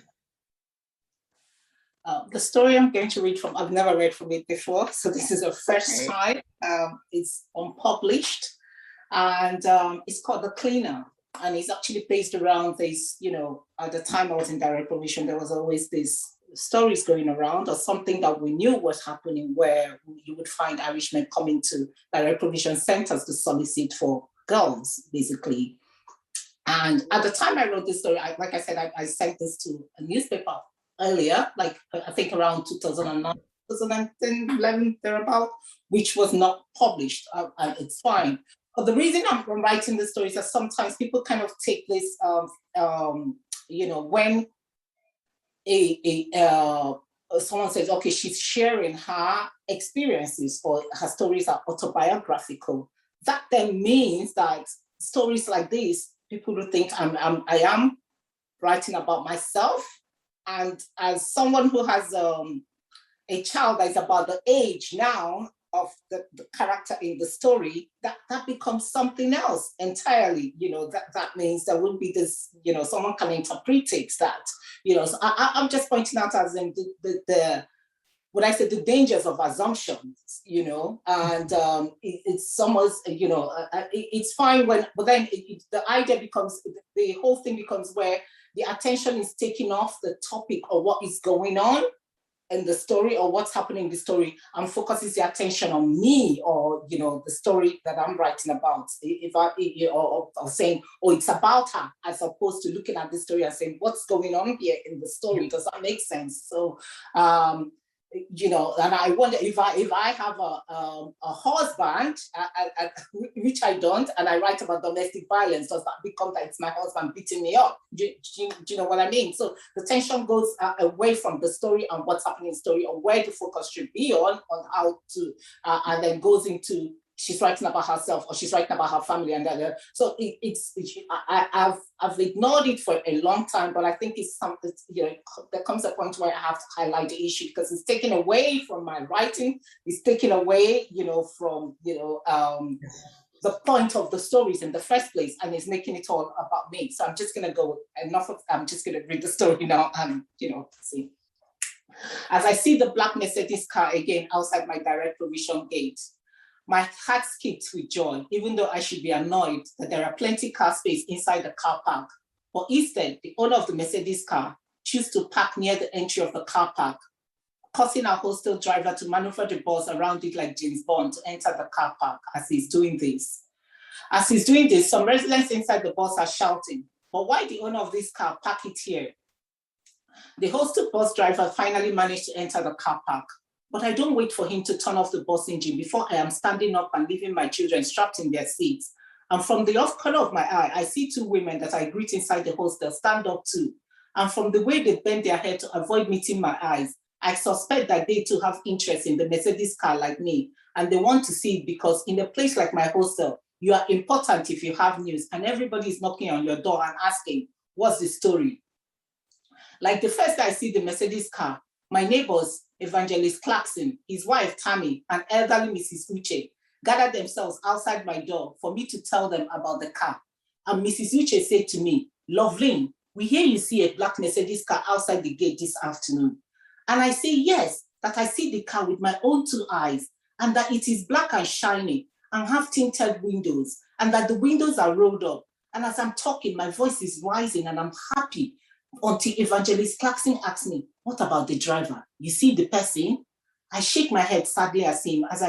The story I'm going to read from, I've never read from it before, so this is a first time. It's unpublished, and it's called The Cleaner, and it's actually based around this, at the time I was in direct provision, there was always this stories going around or something that we knew was happening where you would find Irishmen coming to direct provision centers to solicit for girls, basically. And at the time I wrote this story, like I said, I sent this to a newspaper earlier, like I think around 2009, 2010, 11, thereabout, which was not published, and it's fine. But the reason I'm writing this story is that sometimes people kind of take this, when someone says, okay, she's sharing her experiences or her stories are autobiographical, that then means that stories like this, people will think I am writing about myself. And as someone who has a child that is about the age now of the character in the story, that becomes something else entirely. That means there will be this, someone can interpret it that, so I'm just pointing out as in what I said, the dangers of assumptions, you know, and it's almost, you know, it's fine when, but then the idea becomes, the whole thing becomes where the attention is taken off the topic or what is going on in the story or what's happening in the story, and focuses the attention on me or, you know, the story that I'm writing about. Or saying, oh, it's about her, as opposed to looking at the story and saying, what's going on here in the story? Does that make sense? So, you know, and I wonder if I have a husband, which I don't, and I write about domestic violence, does that become that it's my husband beating me up? Do you know what I mean? So the tension goes away from the story and what's happening in the story, or where the focus should be on how to, and then goes into, she's writing about herself or she's writing about her family, and that. So I've ignored it for a long time, but I think it's something, you know, there comes a point where I have to highlight the issue, because it's taken away from my writing. It's taken away, you know, from, you know, the point of the stories in the first place, and it's making it all about me. So I'm just gonna go enough of, I'm just gonna read the story now and, you know, see. As I see the black Mercedes car again outside my direct provision gate, my heart skipped with joy, even though I should be annoyed that there are plenty car space inside the car park. But instead, the owner of the Mercedes car chose to park near the entry of the car park, causing our hostel driver to maneuver the bus around it like James Bond to enter the car park as he's doing this. As he's doing this, some residents inside the bus are shouting, but why the owner of this car park it here? The hostel bus driver finally managed to enter the car park, but I don't wait for him to turn off the bus engine before I am standing up and leaving my children strapped in their seats. And from the off corner of my eye, I see two women that I greet inside the hostel stand up too. And from the way they bend their head to avoid meeting my eyes, I suspect that they too have interest in the Mercedes car like me. And they want to see it, because in a place like my hostel, you are important if you have news, and everybody is knocking on your door and asking, what's the story? Like the first I see the Mercedes car, my neighbors, Evangelist Clarkson, his wife Tammy, and elderly Mrs. Uche gathered themselves outside my door for me to tell them about the car. And Mrs. Uche said to me, Loveline, we hear you see a black Mercedes car outside the gate this afternoon. And I say, yes, that I see the car with my own two eyes, and that it is black and shiny and have tinted windows, and that the windows are rolled up. And as I'm talking, my voice is rising and I'm happy, until Evangelist Clarkson asks me, what about the driver? You see the person? I shake my head sadly at him, as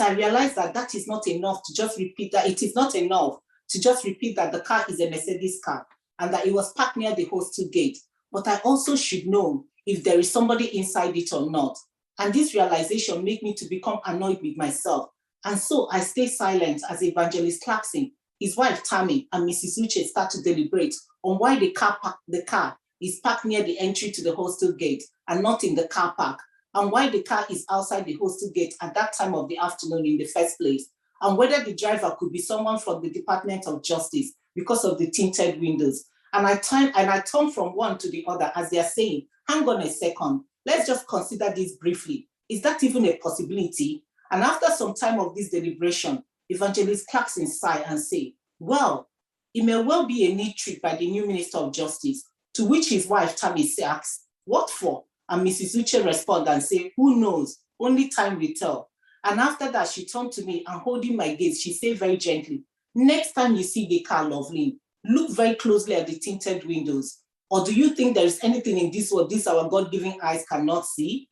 I realize that that is not enough to just repeat that. It is not enough to just repeat that the car is a Mercedes car and that it was parked near the hostel gate. But I also should know if there is somebody inside it or not. And this realization made me to become annoyed with myself. And so I stay silent as Evangelist Clarkson, his wife Tammy, and Mrs. Uche start to deliberate on why the car is parked near the entry to the hostel gate and not in the car park, and why the car is outside the hostel gate at that time of the afternoon in the first place, and whether the driver could be someone from the Department of Justice because of the tinted windows. And I turn from one to the other as they are saying, hang on a second, let's just consider this briefly. Is that even a possibility? And after some time of this deliberation, Evangelist Clarkson sigh and say, well, it may well be a neat trick by the new Minister of Justice, to which his wife Tammy asks, what for? And Mrs. Uche responds and say, who knows? Only time will tell. And after that, she turned to me and holding my gaze, she said very gently, next time you see the car, Loveline, look very closely at the tinted windows. Or do you think there is anything in this world this our God-given eyes cannot see?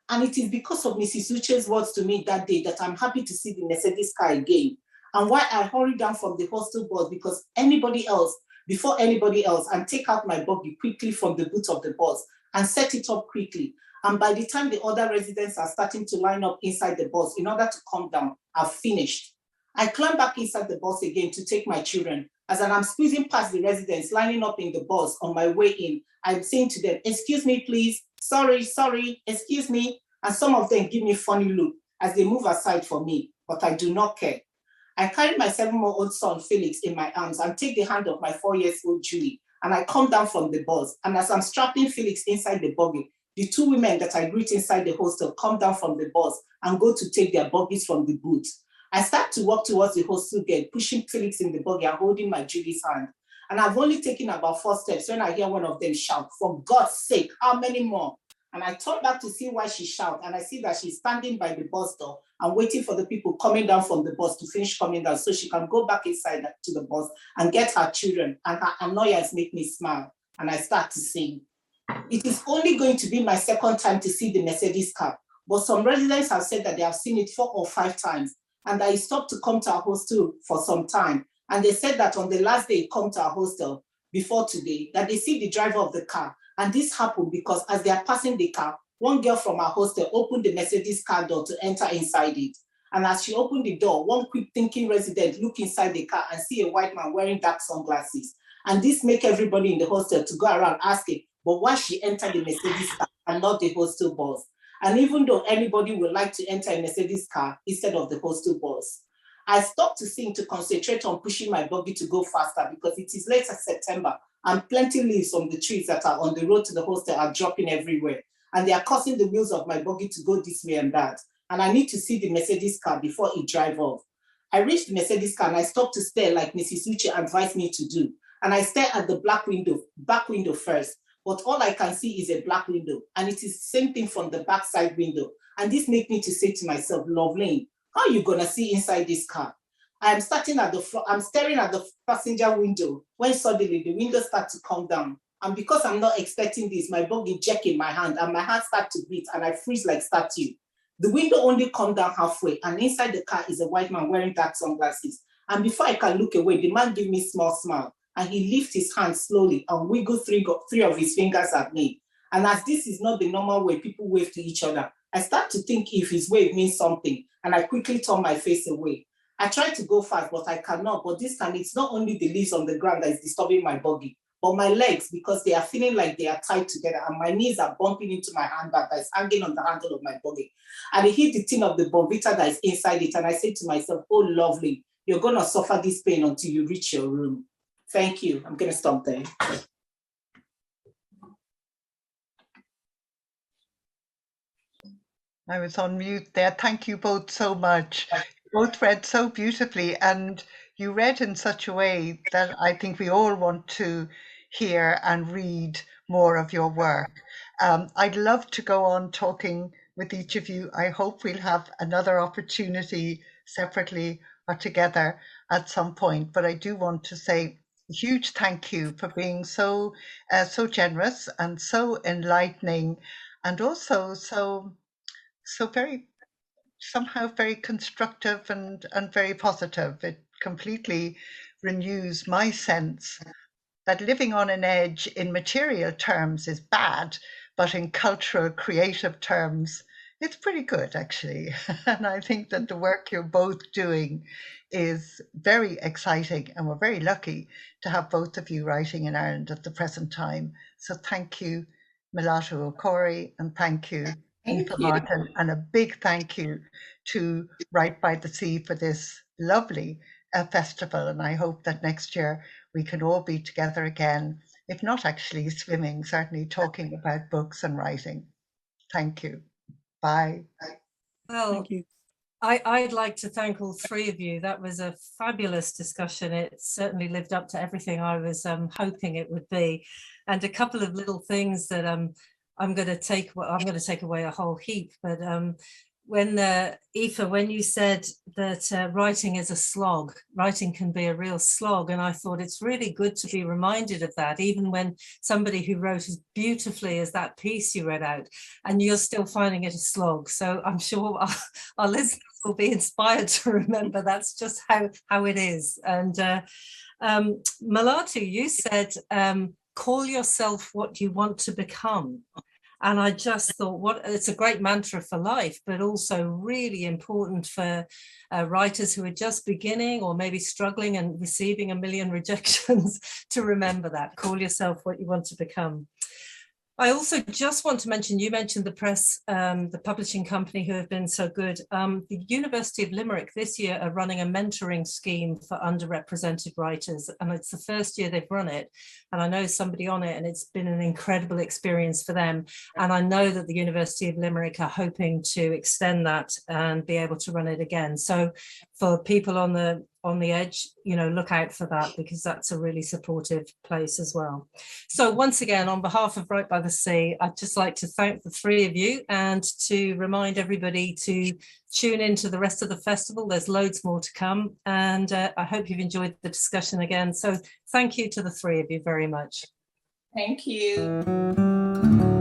And it is because of Mrs. Uche's words to me that day that I'm happy to see the Mercedes car again. And why I hurry down from the hostel bus, because before anybody else, and take out my buggy quickly from the boot of the bus and set it up quickly. And by the time the other residents are starting to line up inside the bus in order to come down, I've finished. I climb back inside the bus again to take my children. As I'm squeezing past the residents lining up in the bus on my way in, I'm saying to them, excuse me, please. Sorry, excuse me. And some of them give me a funny look as they move aside for me, but I do not care. I carry my 7-month-old son, Felix, in my arms and take the hand of my 4-year-old Julie, and I come down from the bus. And as I'm strapping Felix inside the buggy, the two women that I greet inside the hostel come down from the bus and go to take their buggies from the boot. I start to walk towards the hostel gate, pushing Felix in the buggy and holding my Julie's hand. And I've only taken about 4 steps when I hear one of them shout, for God's sake, how many more? And I turned back to see why she shouted, and I see that she's standing by the bus door and waiting for the people coming down from the bus to finish coming down so she can go back inside to the bus and get her children. And her annoyance made me smile. And I start to sing. It is only going to be my second time to see the Mercedes car, but some residents have said that they have seen it 4 or 5 times, and that it stopped to come to our hostel for some time. And they said that on the last day it come to our hostel before today, that they see the driver of the car. And this happened because as they are passing the car, one girl from our hostel opened the Mercedes car door to enter inside it. And as she opened the door, one quick thinking resident look inside the car and see a white man wearing dark sunglasses. And this make everybody in the hostel to go around asking, but why she entered the Mercedes car and not the hostel bus? And even though anybody would like to enter a Mercedes car instead of the hostel bus, I stopped to sing to concentrate on pushing my buggy to go faster because it is late September and plenty leaves from the trees that are on the road to the hostel are dropping everywhere. And they are causing the wheels of my buggy to go this way and that. And I need to see the Mercedes car before it drive off. I reached the Mercedes car and I stopped to stare like Mrs. Uche advised me to do. And I stare at the back window first. But all I can see is a black window. And it is the same thing from the backside window. And this made me to say to myself, Loveline, how are you gonna see inside this car? I'm staring at the passenger window when suddenly the window starts to come down. And because I'm not expecting this, my buggy jerk in my hand and my heart starts to beat and I freeze like statue. The window only come down halfway and inside the car is a white man wearing dark sunglasses. And before I can look away, the man gave me a small smile and he lifts his hand slowly and wiggled three of his fingers at me. And as this is not the normal way people wave to each other, I start to think if his wave means something and I quickly turn my face away. I try to go fast, but I cannot. But this time, it's not only the leaves on the ground that is disturbing my buggy, but my legs, because they are feeling like they are tied together and my knees are bumping into my handbag that is hanging on the handle of my buggy. And I hit the tin of the Bonvita that is inside it. And I say to myself, oh, lovely, you're going to suffer this pain until you reach your room. Thank you. I'm going to stop there. I was on mute there. Thank you both so much. Both read so beautifully, and you read in such a way that I think we all want to hear and read more of your work. I'd love to go on talking with each of you. I hope we'll have another opportunity separately or together at some point, but I do want to say a huge thank you for being so generous and so enlightening, and also so somehow very constructive and very positive. It completely renews my sense that living on an edge in material terms is bad, but in cultural, creative terms, it's pretty good, actually. And I think that the work you're both doing is very exciting, and we're very lucky to have both of you writing in Ireland at the present time. So thank you, Melatu Uche, and thank you, Aoife Martin, and a big thank you to Right by the Sea for this lovely festival. And I hope that next year we can all be together again, if not actually swimming, certainly talking about books and writing. Thank you. Bye. Well, Thank you. I'd like to thank all three of you. That was a fabulous discussion. It certainly lived up to everything I was hoping it would be. And a couple of little things that I'm going to take away a whole heap. But when Aoife, when you said that writing is a slog, writing can be a real slog, and I thought it's really good to be reminded of that, even when somebody who wrote as beautifully as that piece you read out, and you're still finding it a slog. So I'm sure our listeners will be inspired to remember that's just how it is. And Melatu, you said, call yourself what you want to become. And I just thought, it's a great mantra for life, but also really important for writers who are just beginning or maybe struggling and receiving a million rejections to remember that. Call yourself what you want to become. I also just want to mention, you mentioned the press, the publishing company who have been so good. The University of Limerick this year are running a mentoring scheme for underrepresented writers, and it's the first year they've run it. And I know somebody on it, and it's been an incredible experience for them. And I know that the University of Limerick are hoping to extend that and be able to run it again. So for people on on the edge, look out for that, because that's a really supportive place as well. So once again, on behalf of Right by the Sea, I'd just like to thank the three of you and to remind everybody to tune into the rest of the festival. There's loads more to come, and I hope you've enjoyed the discussion again. So thank you to the three of you very much. Thank you.